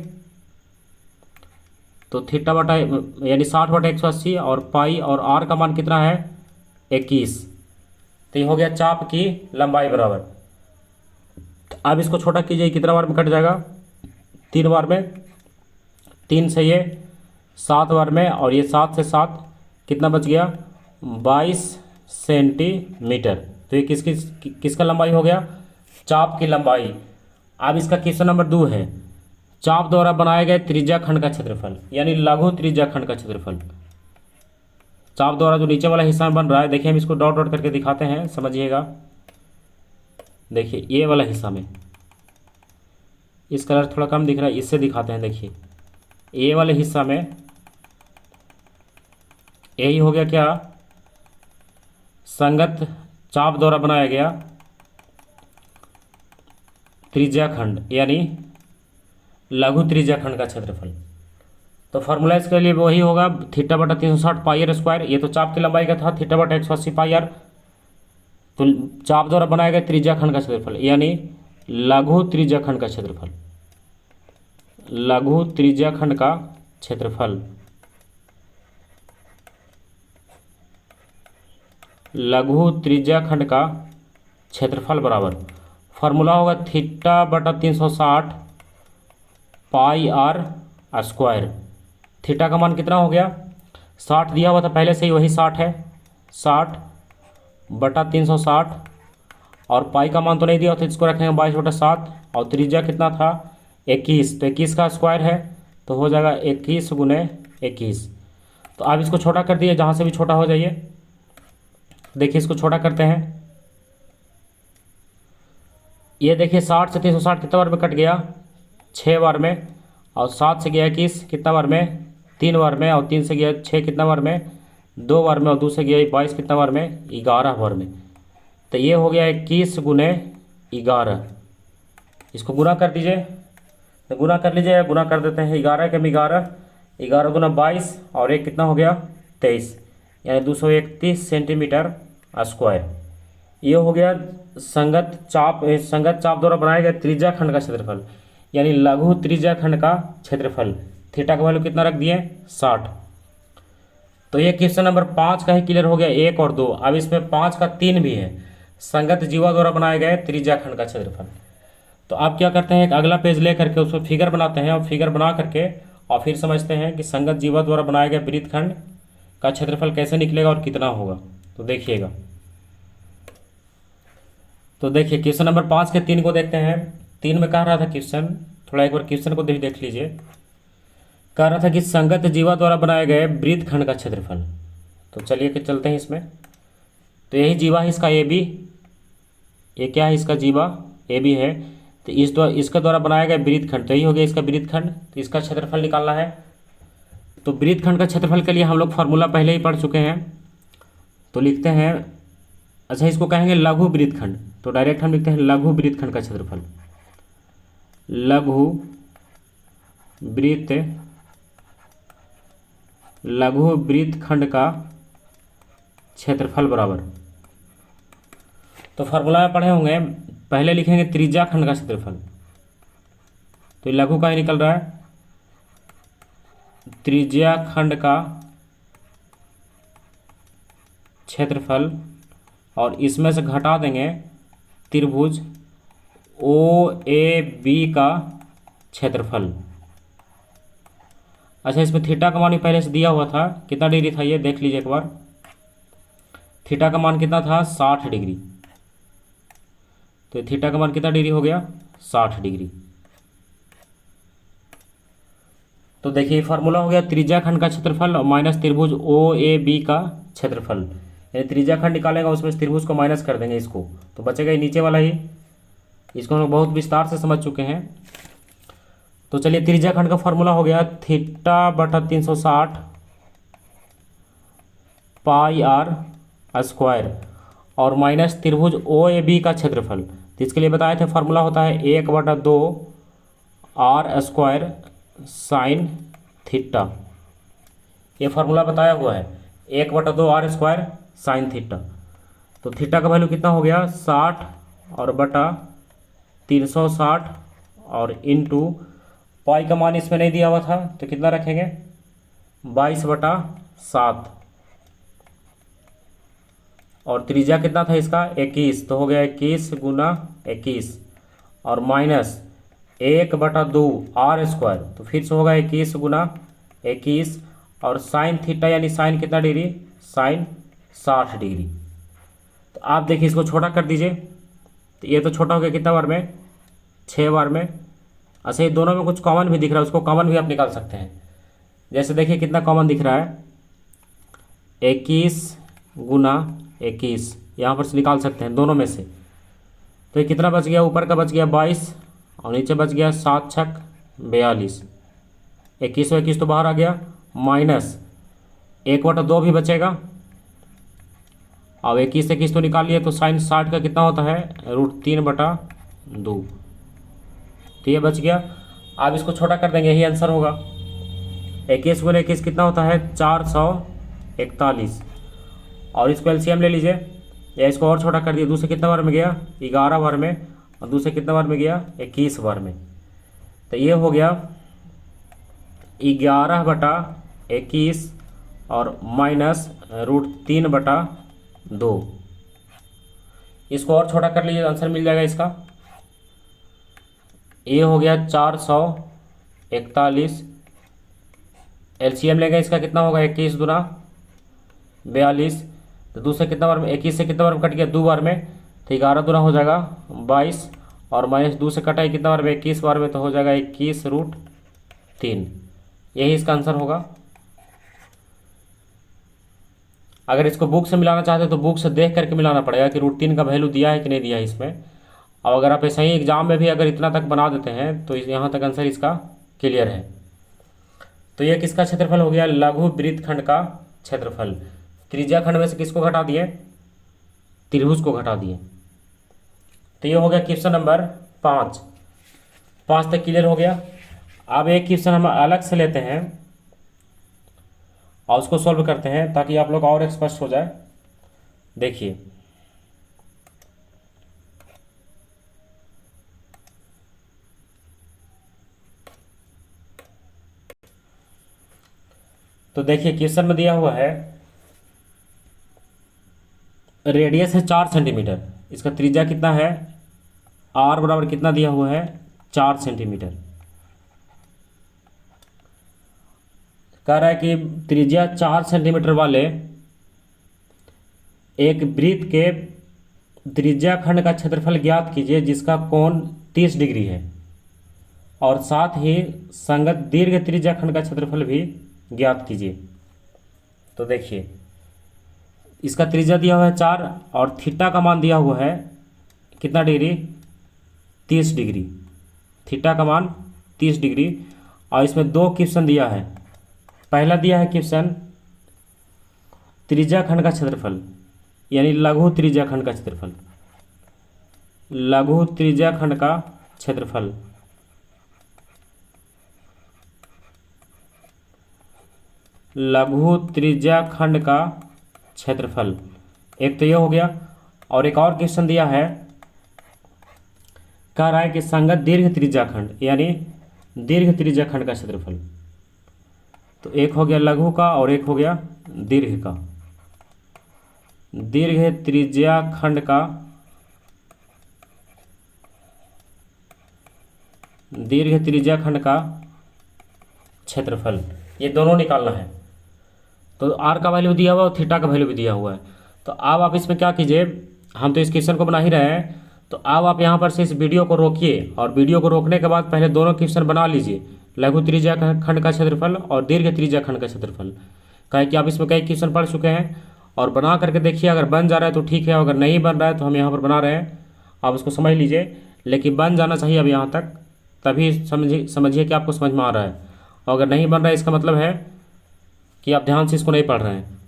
तो थीटा बटा यानी 60 बटा 180 और पाई और आर का मान कितना है? 21। तो ये हो गया चाप की लंबाई बराबर। तो अब इसको छोटा कीजिए, कितना बार में कट जाएगा? 3 बार में। 3 से ये 7 बार में, और ये 7 से 7 कितना बच गया? 22 सेंटीमीटर। तो ये किसका लंबाई हो गया? चाप की लंबाई। अब इसका क्वेश्चन नंबर 2 है, चाप द्वारा बनाए गए त्रिज्या खंड का क्षेत्रफल, यानी लघु त्रिज्या खंड का क्षेत्रफल। चाप द्वारा जो नीचे वाला हिस्सा में बन रहा है, देखिए हम इसको डॉट डॉट करके दिखाते हैं, समझिएगा। देखिए ये वाला हिस्सा में, इस कलर थोड़ा कम दिख रहा है, इससे दिखाते हैं। देखिए ये वाले हिस्सा में यही हो गया क्या? संगत चाप द्वारा बनाया गया त्रिज्या खंड, यानी लघु त्रिज्या खंड का क्षेत्रफल। तो फॉर्मूला इसके लिए वही होगा, थीटा बटा 360 पाई आर स्क्वायर। ये तो चाप की लंबाई का था, थीटा बटा 180 पाई आर। तो चाप द्वारा बनाया गया त्रिज्या खंड का क्षेत्रफल, यानी लघु त्रिज्या खंड का क्षेत्रफल। लघु त्रिज्या खंड का क्षेत्रफल, लघु त्रिज्या खंड का क्षेत्रफल बराबर फॉर्मूला होगा थीटा बटा 360 पाई आर स्क्वायर। थीटा का मान कितना हो गया? 60 दिया हुआ था पहले से ही, वही 60 है। 60 बटा 360 और पाई का मान तो नहीं दिया था, इसको रखेंगे 22 बटा 7। और त्रिज्या कितना था? 21। तो 21 का स्क्वायर है, तो हो जाएगा 21 गुने 21। तो आप इसको छोटा कर दिए, जहाँ से भी छोटा हो जाइए। देखिए इसको छोटा करते हैं। ये देखिए 60 से 360 कितना बार में कट गया? 6 बार में। और 7 से गया 21 कितना बार में? 3 बार में। और 3 से गया 6 कितना बार में? 2 बार में। और 2 से गया 22 कितना बार में? 11 बार में। तो ये हो गया 21 गुने 11। इसको गुना कर दीजिए, तो गुना कर लीजिए, गुना कर देते हैं। 11 के 11, 11 गुना 22 और एक कितना हो गया? 23, यानी 231 सेंटीमीटर स्क्वायर। ये हो गया संगत चाप द्वारा बनाया गया त्रिज्या खंड का क्षेत्रफल, यानी लघु त्रिज्या खंड का क्षेत्रफल। थीटा का वैल्यू कितना रख दिए? 60। तो ये क्वेश्चन नंबर 5 का ही क्लियर हो गया, 1 और 2। अब इसमें 5 का 3 भी है, संगत जीवा द्वारा बनाए गए त्रिज्या खंड का क्षेत्रफल। तो आप क्या करते हैं, एक अगला पेज ले करके उसमें फिगर बनाते हैं, और फिगर बना करके और फिर समझते हैं कि संगत जीवा द्वारा बनाए गए वृत्तखंड का क्षेत्रफल कैसे निकलेगा और कितना होगा। तो देखिएगा, तो देखिए क्वेश्चन नंबर 5 के 3 को देखते हैं। 3 में कह रहा था क्वेश्चन, थोड़ा एक बार क्वेश्चन को देख लीजिए। कह रहा था कि संगत जीवा द्वारा बनाए गए वृत्तखंड का क्षेत्रफल। तो चलिए कि चलते हैं इसमें। तो यही जीवा है इसका ए बी, ये क्या है इसका जीवा ए बी है। तो इसके द्वारा बनाया गया वृत्तखंड, तो यही हो गया इसका वृत्तखंड। तो इसका क्षेत्रफल निकालना है। तो वृत्तखंड का क्षेत्रफल के लिए हम लोग फार्मूला पहले ही पढ़ चुके हैं, तो लिखते हैं। अच्छा, इसको कहेंगे लघु वृत्तखंड, तो डायरेक्ट हम लिखते हैं लघु वृत्तखंड का क्षेत्रफल। लघु वृत्तखंड का क्षेत्रफल बराबर, तो फार्मूला में पढ़े होंगे, पहले लिखेंगे त्रिज्या खंड का क्षेत्रफल। तो ये लघु का ही निकल रहा है, त्रिज्या खंड का क्षेत्रफल, और इसमें से घटा देंगे त्रिभुज ओ ए बी का क्षेत्रफल। अच्छा, इसमें थीटा का मान भी पहले से दिया हुआ था, कितना डिग्री था ये देख लीजिए एक बार। थीटा का मान कितना था? 60 डिग्री। तो थीटा का मान कितना डिग्री हो गया? 60 डिग्री। तो देखिए फार्मूला हो गया त्रिज्या खंड का क्षेत्रफल और माइनस त्रिभुज ओ ए बी का क्षेत्रफल। यानी त्रिज्या खंड निकालेगा, उसमें त्रिभुज को माइनस कर देंगे इसको, तो बचेगा ये नीचे वाला ही। इसको हम लोग बहुत विस्तार से समझ चुके हैं। तो चलिए त्रिज्या खंड का फार्मूला हो गया थीटा बटा 360 पाई आर स्क्वायर और माइनस त्रिभुज ओ ए बी का क्षेत्रफल। तो इसके लिए बताए थे फार्मूला होता है 1/2 आर स्क्वायर साइन थीटा। ये फार्मूला बताया हुआ है 1/2 आर स्क्वायर साइन थीटा। तो थीटा का वैल्यू कितना हो गया 60 और बटा 360 और इंटू पाई का मान इसमें नहीं दिया हुआ था तो कितना रखेंगे 22/7 और त्रिज्या कितना था इसका 21 तो हो गया 21 गुना 21 और माइनस 1/2 आर स्क्वायर तो फिर से होगा 21 गुना 21 और साइन थीटा यानी साइन कितना डिग्री साइन 60 डिग्री। तो आप देखिए इसको छोटा कर दीजिए तो ये तो छोटा हो गया कितना बार में 6 बार में। अच्छा ये दोनों में कुछ कॉमन भी दिख रहा है उसको कॉमन भी आप निकाल सकते हैं। जैसे देखिए कितना कॉमन दिख रहा है 21 गुना 21 यहाँ पर से निकाल सकते हैं दोनों में से। तो ये कितना बच गया ऊपर का बच गया 22 और नीचे बच गया 7 छक 42 21 और 21 तो बाहर आ गया माइनस 1/2 भी बचेगा। अब 21 से 21 तो निकाल लिए तो साइन 60 का कितना होता है √3/2 तो ये बच गया। अब इसको छोटा कर देंगे यही आंसर होगा 21 गुना 21 कितना होता है 441 और इसको एलसीएम ले लीजिए या इसको और छोटा कर दिए दूसरे कितना बार में गया 11 बार में और दूसरे कितना बार में गया 21 बार में। तो ये हो गया 11/21 और माइनस √3/2 इसको और छोटा कर लीजिए आंसर मिल जाएगा इसका। ये हो गया 441 एलसीएम लेंगे इसका कितना होगा 21 गुना 42 तो दूसरे कितना बार में 21 से कितना बार में कट गया 2 बार में तो 11 दूना हो जाएगा 22 और माइनस 2 से कटा है कितना बार में 21 बार में तो हो जाएगा 21√3 यही इसका आंसर होगा। अगर इसको बुक से मिलाना चाहते हो तो बुक से देख करके मिलाना पड़ेगा कि √3 का वैल्यू दिया है कि नहीं दिया है इसमें। और अगर आप ऐसा ही एग्जाम में भी अगर इतना तक बना देते हैं तो यहाँ तक आंसर इसका क्लियर है। तो ये किसका क्षेत्रफल हो गया लघु वृत्तखंड का क्षेत्रफल। त्रिज्या खंड में से किसको घटा दिए त्रिभुज को घटा दिए। तो ये हो गया क्वेश्चन नंबर 5 तक क्लियर हो गया। अब एक क्वेश्चन हम अलग से लेते हैं और उसको सॉल्व करते हैं ताकि आप लोग और स्पष्ट हो जाए। देखिए तो देखिए क्वेश्चन में दिया हुआ है रेडियस है 4 सेंटीमीटर इसका त्रिज्या कितना है r बराबर कितना दिया हुआ है 4 सेंटीमीटर। कह रहा है कि त्रिज्या 4 सेंटीमीटर वाले एक वृत्त के त्रिज्या खंड का क्षेत्रफल ज्ञात कीजिए जिसका कोण 30 डिग्री है और साथ ही संगत दीर्घ त्रिज्या खंड का क्षेत्रफल भी ज्ञात कीजिए। तो देखिए इसका त्रिज्या दिया हुआ है 4 और थीटा का मान दिया हुआ है कितना डिग्री 30 डिग्री थीटा का मान 30 डिग्री और इसमें 2 क्वेश्चन दिया है। पहला दिया है क्वेश्चन त्रिज्या खंड का क्षेत्रफल यानी लघु त्रिज्या खंड का क्षेत्रफल लघु त्रिज्या खंड का क्षेत्रफल लघु त्रिज्या खंड का क्षेत्रफल एक तो ये हो गया। और एक और क्वेश्चन दिया है कह रहा है कि संगत दीर्घ त्रिज्या खंड यानी दीर्घ त्रिज्या खंड का क्षेत्रफल। तो एक हो गया लघु का और एक हो गया दीर्घ का। दीर्घ त्रिज्या खंड का दीर्घ त्रिज्या खंड का क्षेत्रफल ये दोनों निकालना है। तो आर का वैल्यू दिया हुआ है और थीटा का वैल्यू भी दिया हुआ है। तो अब आप इसमें क्या कीजिए हम तो इस क्वेश्चन को बना ही रहे हैं तो अब आप यहाँ पर से इस वीडियो को रोकिए और वीडियो को रोकने के बाद पहले दोनों क्वेश्चन बना लीजिए लघु त्रिज्या खंड का क्षेत्रफल और दीर्घ त्रिज्या खंड का क्षेत्रफल। कहे कि आप इसमें कई क्वेश्चन पढ़ चुके हैं और बना करके देखिए अगर बन जा रहा है तो ठीक है अगर नहीं बन रहा है तो हम यहाँ पर बना रहे हैं आप उसको समझ लीजिए लेकिन बन जाना चाहिए अब यहाँ तक तभी समझिए कि आपको समझ में आ रहा है। और अगर नहीं बन रहा है इसका मतलब है कि आप ध्यान से इसको नहीं पढ़ रहे हैं।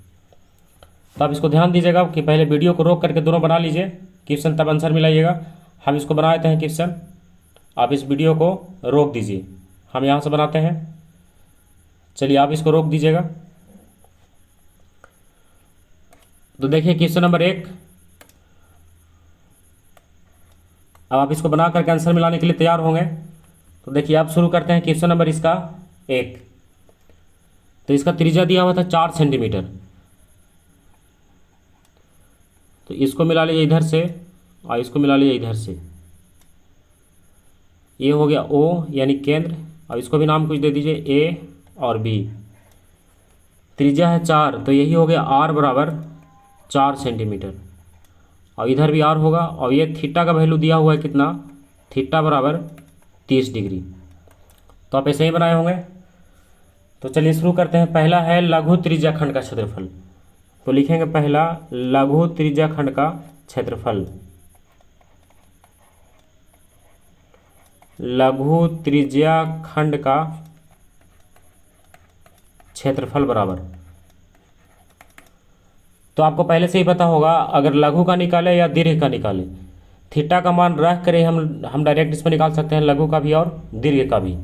तो आप इसको ध्यान दीजिएगा कि पहले वीडियो को रोक करके दोनों बना लीजिए क्वेश्चन तब आंसर मिलाइएगा। हम इसको बना देते हैं क्वेश्चन। आप इस वीडियो को रोक दीजिए, हम यहाँ से बनाते हैं। चलिए आप इसको रोक दीजिएगा। तो देखिए क्वेश्चन नंबर 1। अब आप इसको बना करके आंसर मिलाने के लिए तैयार होंगे। तो देखिए आप शुरू करते हैं क्वेश्चन नंबर इसका 1। तो इसका त्रिज्या दिया हुआ था 4 सेंटीमीटर। तो इसको मिला लीजिए इधर से और इसको मिला लीजिए इधर से। ये हो गया O यानी केंद्र। अब इसको भी नाम कुछ दे दीजिए A और B। त्रिज्या है 4, तो यही हो गया R बराबर 4 सेंटीमीटर। और इधर भी R होगा। और ये थीटा का वैल्यू दिया हुआ है कितना, थीटा बराबर 30 डिग्री। तो आप ऐसे ही बनाए होंगे। तो चलिए शुरू करते हैं। पहला है लघु त्रिज्या खंड का क्षेत्रफल। तो लिखेंगे पहला लघु त्रिज्या खंड का क्षेत्रफल। लघु त्रिज्या खंड का क्षेत्रफल बराबर, तो आपको पहले से ही पता होगा, अगर लघु का निकाले या दीर्घ का निकाले, थीटा का मान रख कर हम डायरेक्ट इसमें निकाल सकते हैं, लघु का भी और दीर्घ का भी।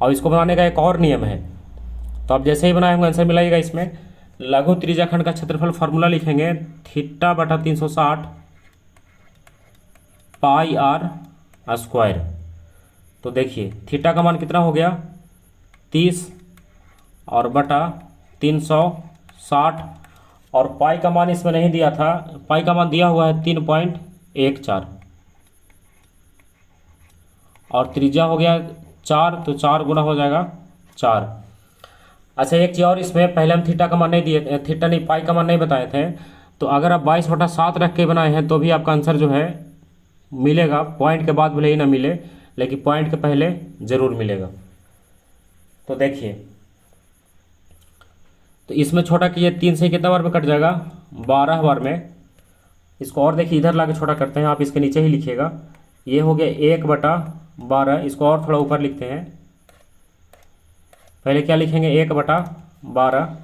और इसको बनाने का एक और नियम है। तो आप जैसे ही बनाए होंगे आंसर मिलाइएगा। इसमें लघु त्रिज्या खंड का क्षेत्रफल फार्मूला लिखेंगे थीटा बटा 360 पाई आर स्क्वायर। तो देखिए थीटा का मान कितना हो गया 30 और बटा 360, और पाई का मान इसमें नहीं दिया था, पाई का मान दिया हुआ है 3.14, और त्रिज्या हो गया 4, तो 4 गुना हो जाएगा 4। अच्छा एक चीज़ और, इसमें पहले हम थीटा का मान नहीं दिए, थीटा नहीं पाई का मान नहीं बताए थे। तो अगर आप 22/7 रख के बनाए हैं तो भी आपका आंसर जो है मिलेगा। पॉइंट के बाद भले ही ना मिले, लेकिन पॉइंट के पहले ज़रूर मिलेगा। तो देखिए, तो इसमें छोटा कीजिए, 3 से कितना बार में कट जाएगा 12 बार में। इसको और देखिए इधर लाके छोटा करते हैं, आप इसके नीचे ही लिखिएगा। ये हो गया 1/12। इसको और थोड़ा ऊपर लिखते हैं। पहले क्या लिखेंगे 1/12।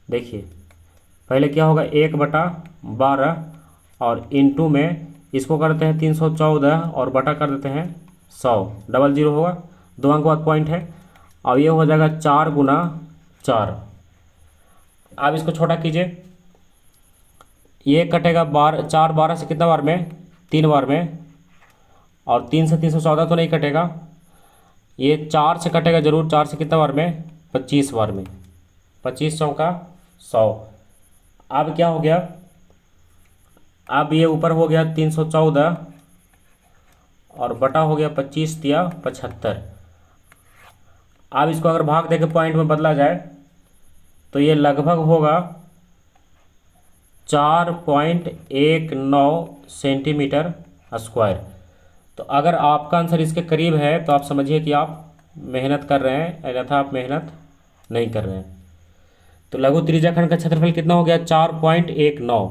देखिए पहले क्या होगा 1/12 और इंटू में इसको करते हैं 314 और बटा कर देते हैं 100, डबल जीरो होगा, 2 अंक बाद पॉइंट है। और ये हो जाएगा 4 गुना 4। अब इसको छोटा कीजिए, ये कटेगा 4 12 से कितना बार में 3 बार में, और 3 से 314 तो नहीं कटेगा, ये 4 से कटेगा जरूर। 4 से कितना बार में 25 बार में, 25 चौका 100। अब क्या हो गया, अब ये ऊपर हो गया 314 और बटा हो गया 25 या 75। अब इसको अगर भाग दे के पॉइंट में बदला जाए तो ये लगभग होगा 4.19 सेंटीमीटर स्क्वायर। तो अगर आपका आंसर इसके करीब है तो आप समझिए कि आप मेहनत कर रहे हैं, अन्यथा आप मेहनत नहीं कर रहे हैं। तो लघु त्रिज्या खंड का क्षेत्रफल कितना हो गया 4.19,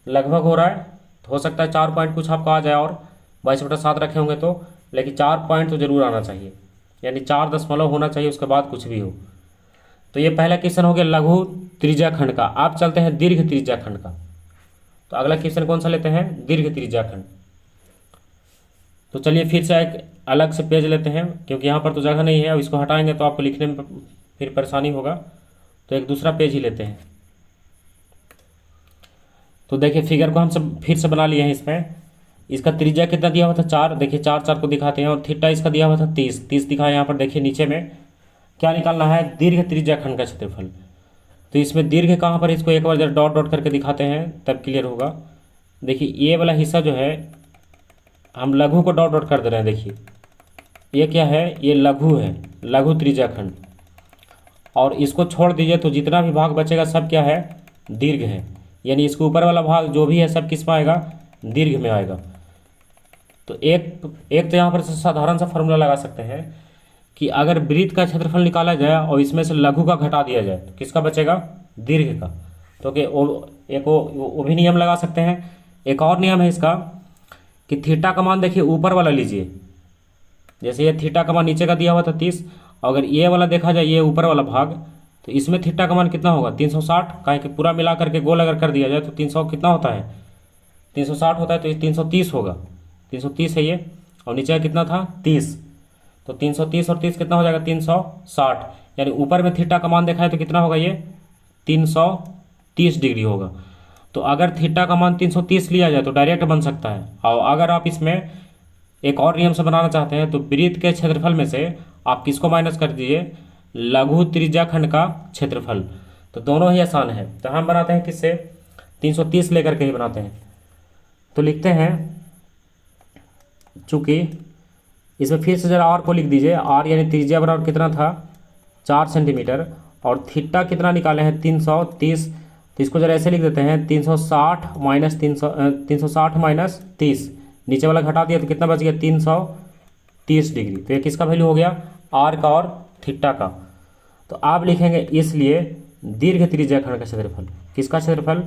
लगभग हो रहा है। तो हो सकता है 4 पॉइंट कुछ आपका आ जाए, और 22/7 रखे होंगे तो, लेकिन 4 पॉइंट तो जरूर आना चाहिए, यानी 4 दशमलव होना चाहिए, उसके बाद कुछ भी हो। तो ये पहला क्वेश्चन हो गया लघु त्रिज्या खंड का। आप चलते हैं दीर्घ त्रिज्या खंड का। तो अगला क्वेश्चन कौन सा लेते हैं, दीर्घ त्रिज्या खंड। तो चलिए फिर से एक अलग से पेज लेते हैं, क्योंकि यहाँ पर तो जगह नहीं है, और इसको हटाएंगे तो आपको लिखने में फिर परेशानी होगा। तो एक दूसरा पेज ही लेते हैं। तो देखिए फिगर को हम सब फिर से बना लिए हैं। इसमें इसका त्रिज्या कितना दिया हुआ था 4, देखिए 4 को दिखाते हैं, और थीटा इसका दिया हुआ था 30 दिखाया यहाँ पर। देखिए नीचे में क्या निकालना है, दीर्घ त्रिज्या खंड का क्षेत्रफल। तो इसमें दीर्घ कहाँ पर, इसको एक बार जरा डॉट डॉट करके दिखाते हैं तब क्लियर होगा। देखिए ये वाला हिस्सा जो है हम लघु को डॉट डॉट कर दे रहे हैं। देखिए ये क्या है, ये लघु है, लघु त्रिज्या खंड। और इसको छोड़ दीजिए तो जितना भी भाग बचेगा सब क्या है, दीर्घ है। यानी इसके ऊपर वाला भाग जो भी है सब किस में आएगा, दीर्घ में आएगा। तो एक तो यहाँ पर साधारण सा फॉर्मूला लगा सकते हैं कि अगर वृत्त का क्षेत्रफल निकाला जाए और इसमें से लघु का घटा दिया जाए तो किसका बचेगा, दीर्घ का। तो एक वो भी नियम लगा सकते हैं। एक और नियम है इसका कि थीटा का मान देखिए ऊपर वाला लीजिए, जैसे ये थीटा का मान नीचे का दिया हुआ था 30, अगर ये वाला देखा जाए, ये ऊपर वाला भाग, तो इसमें थीटा का मान कितना होगा 360, काहे कि पूरा मिला करके गोल अगर कर दिया जाए तो 300 कितना होता है 360 होता है, तो ये 330 होगा, 330 है ये, और नीचे का कितना था 30, तो 330 और 30 कितना हो जाएगा 360, यानी ऊपर में थीटा का मान देखा है तो कितना होगा ये 330 डिग्री होगा। तो अगर थीटा का मान 330 लिया जाए तो डायरेक्ट बन सकता है, और अगर आप इसमें एक और नियम से बनाना चाहते हैं तो वृत्त के क्षेत्रफल में से आप किसको माइनस कर दीजिए, लघु त्रिज्या खंड का क्षेत्रफल। तो दोनों ही आसान है, तो हम बनाते हैं किससे 330 लेकर के ही बनाते हैं। तो लिखते हैं, चूंकि इसमें फिर से जरा आर को लिख दीजिए, आर यानी त्रिज्या बराबर कितना था 4 सेंटीमीटर, और थीटा कितना निकाले हैं 330, तो इसको जरा ऐसे लिख देते हैं 360 माइनस 360 माइनस 30, नीचे वाला घटा दिया तो कितना बच गया 330 डिग्री। तो ये किसका वैल्यू हो गया आर का और थीटा का। तो आप लिखेंगे इसलिए दीर्घ त्रिज्या खंड का क्षेत्रफल, किसका क्षेत्रफल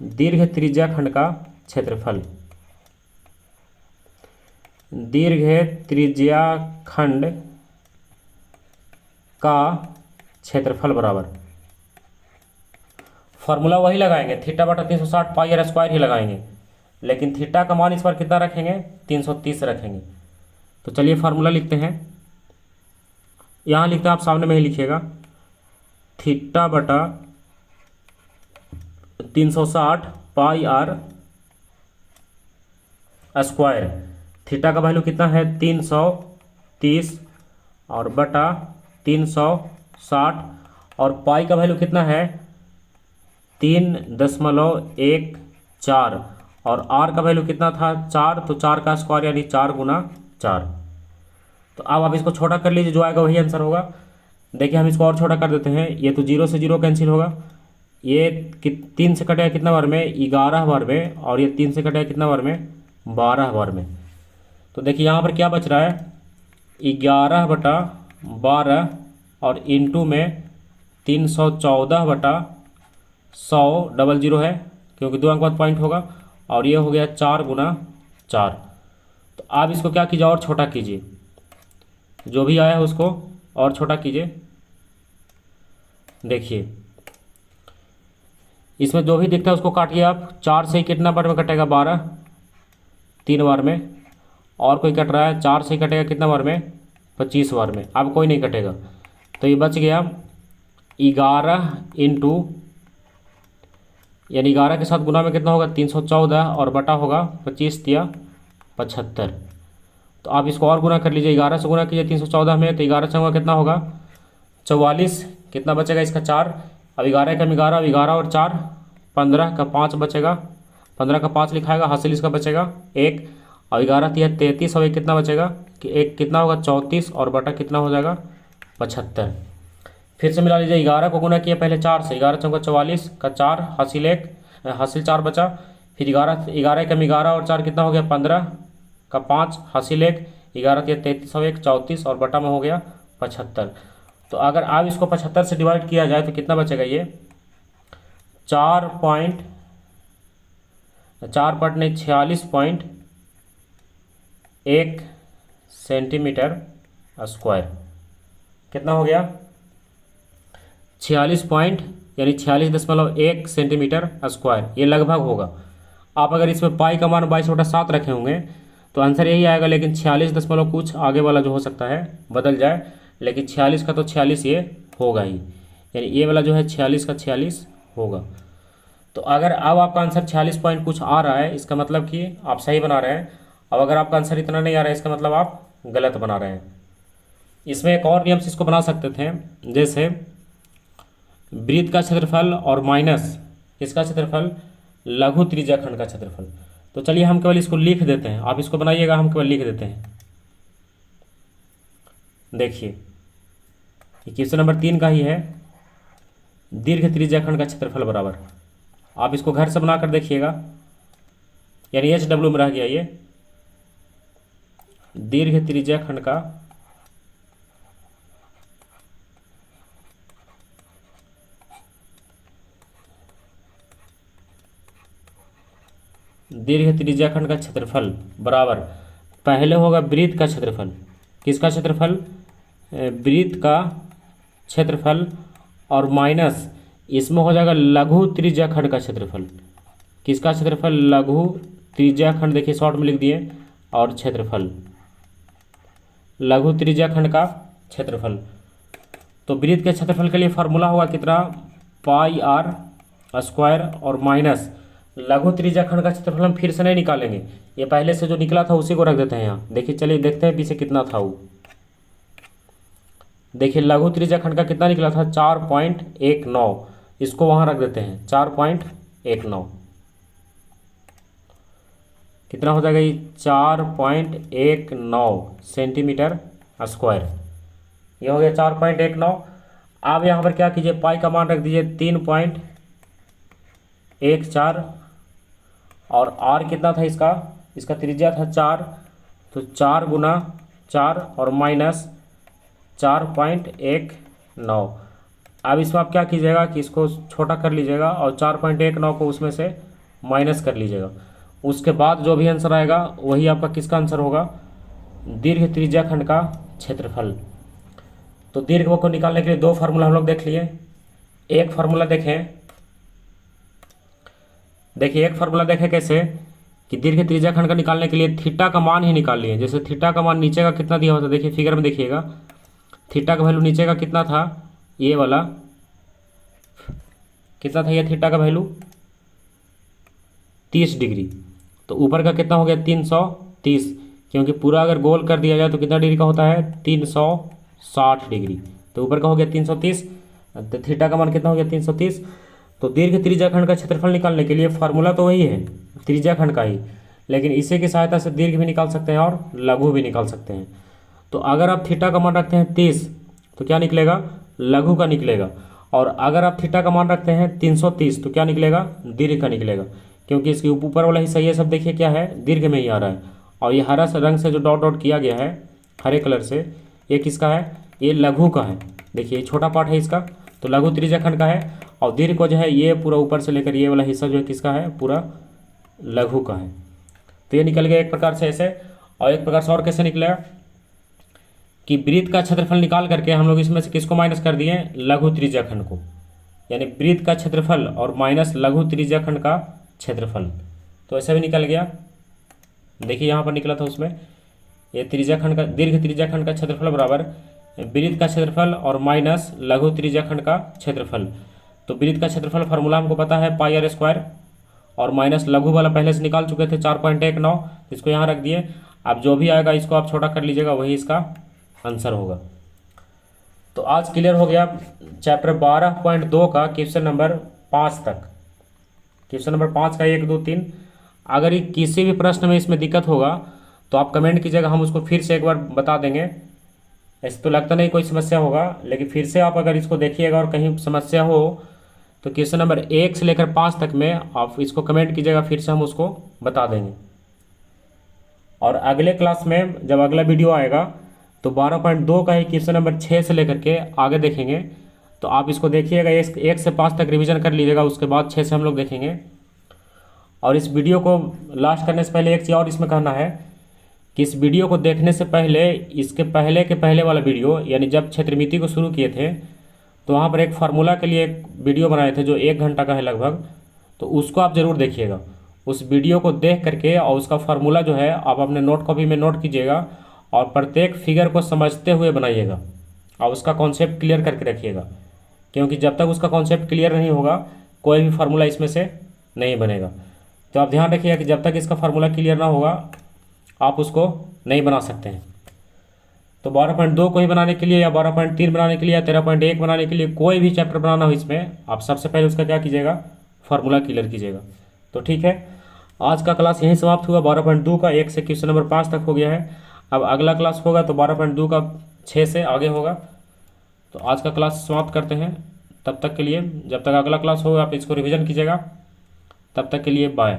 दीर्घ त्रिज्या खंड का क्षेत्रफल, दीर्घ त्रिज्या खंड का क्षेत्रफल बराबर, फॉर्मूला वही लगाएंगे थीटा बटा 360 पाई आर स्क्वायर ही लगाएंगे, लेकिन थीटा का मान इस बार कितना रखेंगे 330 रखेंगे। तो चलिए फार्मूला लिखते हैं, यहाँ लिखते हैं आप सामने में ही लिखिएगा, थीटा बटा 360 पाई आर स्क्वायर, थीटा का वैल्यू कितना है 330 और बटा 360, और पाई का वैल्यू कितना है 3.14, और आर का वैल्यू कितना था 4, तो 4 का स्क्वायर यानी 4 गुना 4। तो अब आप इसको छोटा कर लीजिए, जो आएगा वही आंसर होगा। देखिए हम इसको और छोटा कर देते हैं, ये तो 0 से 0 कैंसिल होगा, ये 3 से कटेगा कितना बार में 11 बार में, और ये 3 से कटेगा कितना बार में 12 बार में। तो देखिए यहाँ पर क्या बच रहा है 11 बटा 12 और इंटू में 314 बटा 100, डबल 0 है क्योंकि 2 अंक बाद पॉइंट होगा, और ये हो गया 4 गुना 4। तो आप इसको क्या कीजिए और छोटा कीजिए, जो भी आया है उसको और छोटा कीजिए। देखिए इसमें जो भी दिखता है उसको काटिए आप, 4 से ही कितना बार में कटेगा 12, 3 बार में, और कोई कट रहा है 4 से ही कटेगा कितना बार में 25 बार में, अब कोई नहीं कटेगा। तो ये बच गया 11 इंटू, यानी 11 के साथ गुना में कितना होगा 314 और बटा होगा 25 या 75। तो आप इसको और गुना कर लीजिए, 11 से गुना कीजिए 314 में, तो 11 से होगा कितना होगा 44, कितना बचेगा इसका 4, अब 11 का 11, अब 11 और 4 15 का 5 बचेगा, 15 का 5 लिखाएगा, हासिल इसका बचेगा 1, और 11 या 33, और एक कितना बचेगा कि एक कितना होगा 34 और बटा कितना हो जाएगा 75। फिर से मिला लीजिए, 11 को गुना किया पहले 4 से, 11 चौका 44 का 4 हासिल 1, हासिल 4 बचा, फिर 11 का 11 और 4 कितना हो गया 15 का 5 हासिल 1, 11 या 33 और 1 34 और बटा में हो गया 75। तो अगर आप इसको 75 से डिवाइड किया जाए तो कितना बचेगा ये 46.1 सेंटीमीटर स्क्वायर, कितना हो गया 46 पॉइंट यानी 46.1 सेंटीमीटर स्क्वायर, ये लगभग होगा। आप अगर इसमें पाई का मान 22/7 रखे होंगे तो आंसर यही आएगा, लेकिन 46 दशमलव कुछ आगे वाला जो हो सकता है बदल जाए, लेकिन 46 का तो 46 ये होगा ही, यानी ये वाला जो है 46 का 46 होगा। तो अगर अब आपका आंसर 46 पॉइंट कुछ आ रहा है इसका मतलब कि आप सही बना रहे हैं, अब अगर आपका आंसर इतना नहीं आ रहा है इसका मतलब आप गलत बना रहे हैं। इसमें एक और नियम से इसको बना सकते थे, जैसे वृत्त का क्षेत्रफल और माइनस इसका क्षेत्रफल लघु त्रिज्या खंड का क्षेत्रफल। तो चलिए हम केवल इसको लिख देते हैं, आप इसको बनाइएगा, हम केवल लिख देते हैं। देखिए ये क्वेश्चन नंबर 3 का ही है, दीर्घ त्रिज्या खंड का क्षेत्रफल बराबर, आप इसको घर से बनाकर देखिएगा, यानी HW में रह गया ये दीर्घ त्रिज्या खंड का दीर्घ त्रिज्या खंड का क्षेत्रफल बराबर, पहले होगा वृत्त का क्षेत्रफल, किसका क्षेत्रफल वृत्त का क्षेत्रफल, और माइनस इसमें हो जाएगा लघु त्रिज्या खंड का क्षेत्रफल। किसका क्षेत्रफल? लघु त्रिज्या खंड, देखिए शॉर्ट में लिख दिए, और क्षेत्रफल, लघु त्रिज्या खंड का क्षेत्रफल। तो वृत्त के क्षेत्रफल के लिए फार्मूला होगा कितना? पाई आर स्क्वायर और माइनस लघु त्रिज्या खंड का क्षेत्रफल हम फिर से नहीं निकालेंगे, ये पहले से जो निकला था उसी को रख देते हैं यहाँ। देखिए चलिए देखते हैं पीछे कितना था वो। देखिए लघु त्रिज्या खंड का कितना निकला था? 4.19। इसको वहाँ रख देते हैं 4.19। कितना हो जाएगा ये? 4.19 सेंटीमीटर स्क्वायर। ये हो गया 4.19। अब यहाँ पर क्या कीजिए, पाई का मान रख दीजिए 3.14 और आर कितना था इसका? इसका त्रिज्या था 4, तो 4 गुना 4 और माइनस 4.19। अब इसमें आप क्या कीजिएगा कि इसको छोटा कर लीजिएगा और 4.19 को उसमें से माइनस कर लीजिएगा। उसके बाद जो भी आंसर आएगा वही आपका किसका आंसर होगा? दीर्घ त्रिज्या खंड का क्षेत्रफल। तो दीर्घ को निकालने के लिए दो फार्मूला हम लोग देख लिए। एक फार्मूला देखें, देखिए एक फार्मूला देखें कैसे कि दीर्घ त्रिज्या खंड का निकालने के लिए थीटा का मान ही निकाल लिए। जैसे थीटा का मान नीचे का कितना दिया हुआ था, देखिए फिगर में देखिएगा, थीटा का वैल्यू नीचे का कितना था? ये वाला कितना था? ये थीटा का वैल्यू 30 डिग्री। तो ऊपर का कितना हो गया? 330, क्योंकि पूरा अगर गोल कर दिया जाए तो कितना डिग्री का होता है? 360 डिग्री। तो ऊपर का हो गया 330, तो थीटा का मान कितना हो गया? 330। तो दीर्घ त्रिज्या खंड का क्षेत्रफल निकालने के लिए फार्मूला तो वही है त्रिज्या खंड का ही, लेकिन इसी की सहायता से दीर्घ भी निकाल सकते हैं और लघु भी निकाल सकते हैं। तो अगर आप थीटा का मान रखते हैं 30 तो क्या निकलेगा? लघु का निकलेगा। और अगर आप थीटा का मान रखते हैं 330 तो क्या निकलेगा? दीर्घ का निकलेगा, क्योंकि इसके ऊपर वाला हिस्सा ये सब देखिए क्या है? दीर्घ में ही आ रहा है। और ये हरा रंग से जो डॉट डॉट किया गया है हरे कलर से, ये किसका है? ये लघु का है। देखिए ये छोटा पार्ट है इसका, तो लघु त्रिज्या खंड का है। और दीर्घ को जो है ये पूरा ऊपर से लेकर ये वाला हिस्सा जो है किसका है? पूरा लघु का है। तो ये निकल गया एक प्रकार से ऐसे। और एक प्रकार से और कैसे निकलेगा कि वृत्त का क्षेत्रफल निकाल करके हम लोग इसमें से किसको माइनस कर दिए? लघु त्रिज्या खंड को। यानी वृत्त का क्षेत्रफल और माइनस लघु त्रिज्या खंड का क्षेत्रफल। तो ऐसा भी निकल गया। देखिए यहाँ पर निकला था उसमें, ये त्रिज्या खंड का, दीर्घ त्रिज्या खंड का क्षेत्रफल बराबर वृत्त का क्षेत्रफल और माइनस लघु त्रिज्या खंड का क्षेत्रफल। तो वृत्त का क्षेत्रफल फार्मूला हमको पता है पाई आर स्क्वायर, और माइनस लघु वाला पहले से निकाल चुके थे 4.19, इसको यहाँ रख दिए। अब जो भी आएगा इसको आप छोटा कर लीजिएगा, वही इसका आंसर होगा। तो आज क्लियर हो गया चैप्टर 12.2 का क्वेश्चन नंबर 5 तक। क्वेश्चन नंबर 5 का 1 2 3। अगर ये किसी भी प्रश्न में इसमें दिक्कत होगा तो आप कमेंट कीजिएगा, हम उसको फिर से एक बार बता देंगे। ऐसे तो लगता नहीं कोई समस्या होगा, लेकिन फिर से आप अगर इसको देखिएगा और कहीं समस्या हो तो क्वेश्चन नंबर 1 से लेकर 5 तक में आप इसको कमेंट कीजिएगा, फिर से हम उसको बता देंगे। और अगले क्लास में जब अगला वीडियो आएगा तो 12.2 का ही क्वेश्चन नंबर 6 से लेकर के आगे देखेंगे। तो आप इसको देखिएगा, 1 से 5 तक रिवीजन कर लीजिएगा, उसके बाद 6 से हम लोग देखेंगे। और इस वीडियो को लास्ट करने से पहले एक चीज़ और इसमें कहना है कि इस वीडियो को देखने से पहले, इसके पहले के पहले वाला वीडियो, यानी जब क्षेत्रमिति को शुरू किए थे तो वहाँ पर एक फार्मूला के लिए एक वीडियो बनाए थे जो 1 घंटा का है लगभग, तो उसको आप ज़रूर देखिएगा। उस वीडियो को देख करके और उसका फार्मूला जो है आप अपने नोट कॉपी में नोट कीजिएगा और प्रत्येक फिगर को समझते हुए बनाइएगा और उसका कॉन्सेप्ट क्लियर करके रखिएगा, क्योंकि जब तक उसका कॉन्सेप्ट क्लियर नहीं होगा कोई भी फार्मूला इसमें से नहीं बनेगा। तो आप ध्यान रखिएगा कि जब तक इसका फार्मूला क्लियर ना होगा आप उसको नहीं बना सकते हैं। तो 12.2 को ही बनाने के लिए या 12.3 बनाने के लिए या 13.1 बनाने के लिए कोई भी चैप्टर बनाना हो इसमें, आप सबसे पहले उसका क्या कीजिएगा? फार्मूला क्लियर कीजिएगा। तो ठीक है, आज का क्लास यहीं समाप्त हुआ। 12.2 का 1 से क्वेश्चन नंबर 5 तक हो गया है। अब अगला क्लास होगा तो 12.2 का 6 से आगे होगा। तो आज का क्लास समाप्त करते हैं। तब तक के लिए, जब तक अगला क्लास होगा आप इसको रिवीजन कीजिएगा। तब तक के लिए बाय।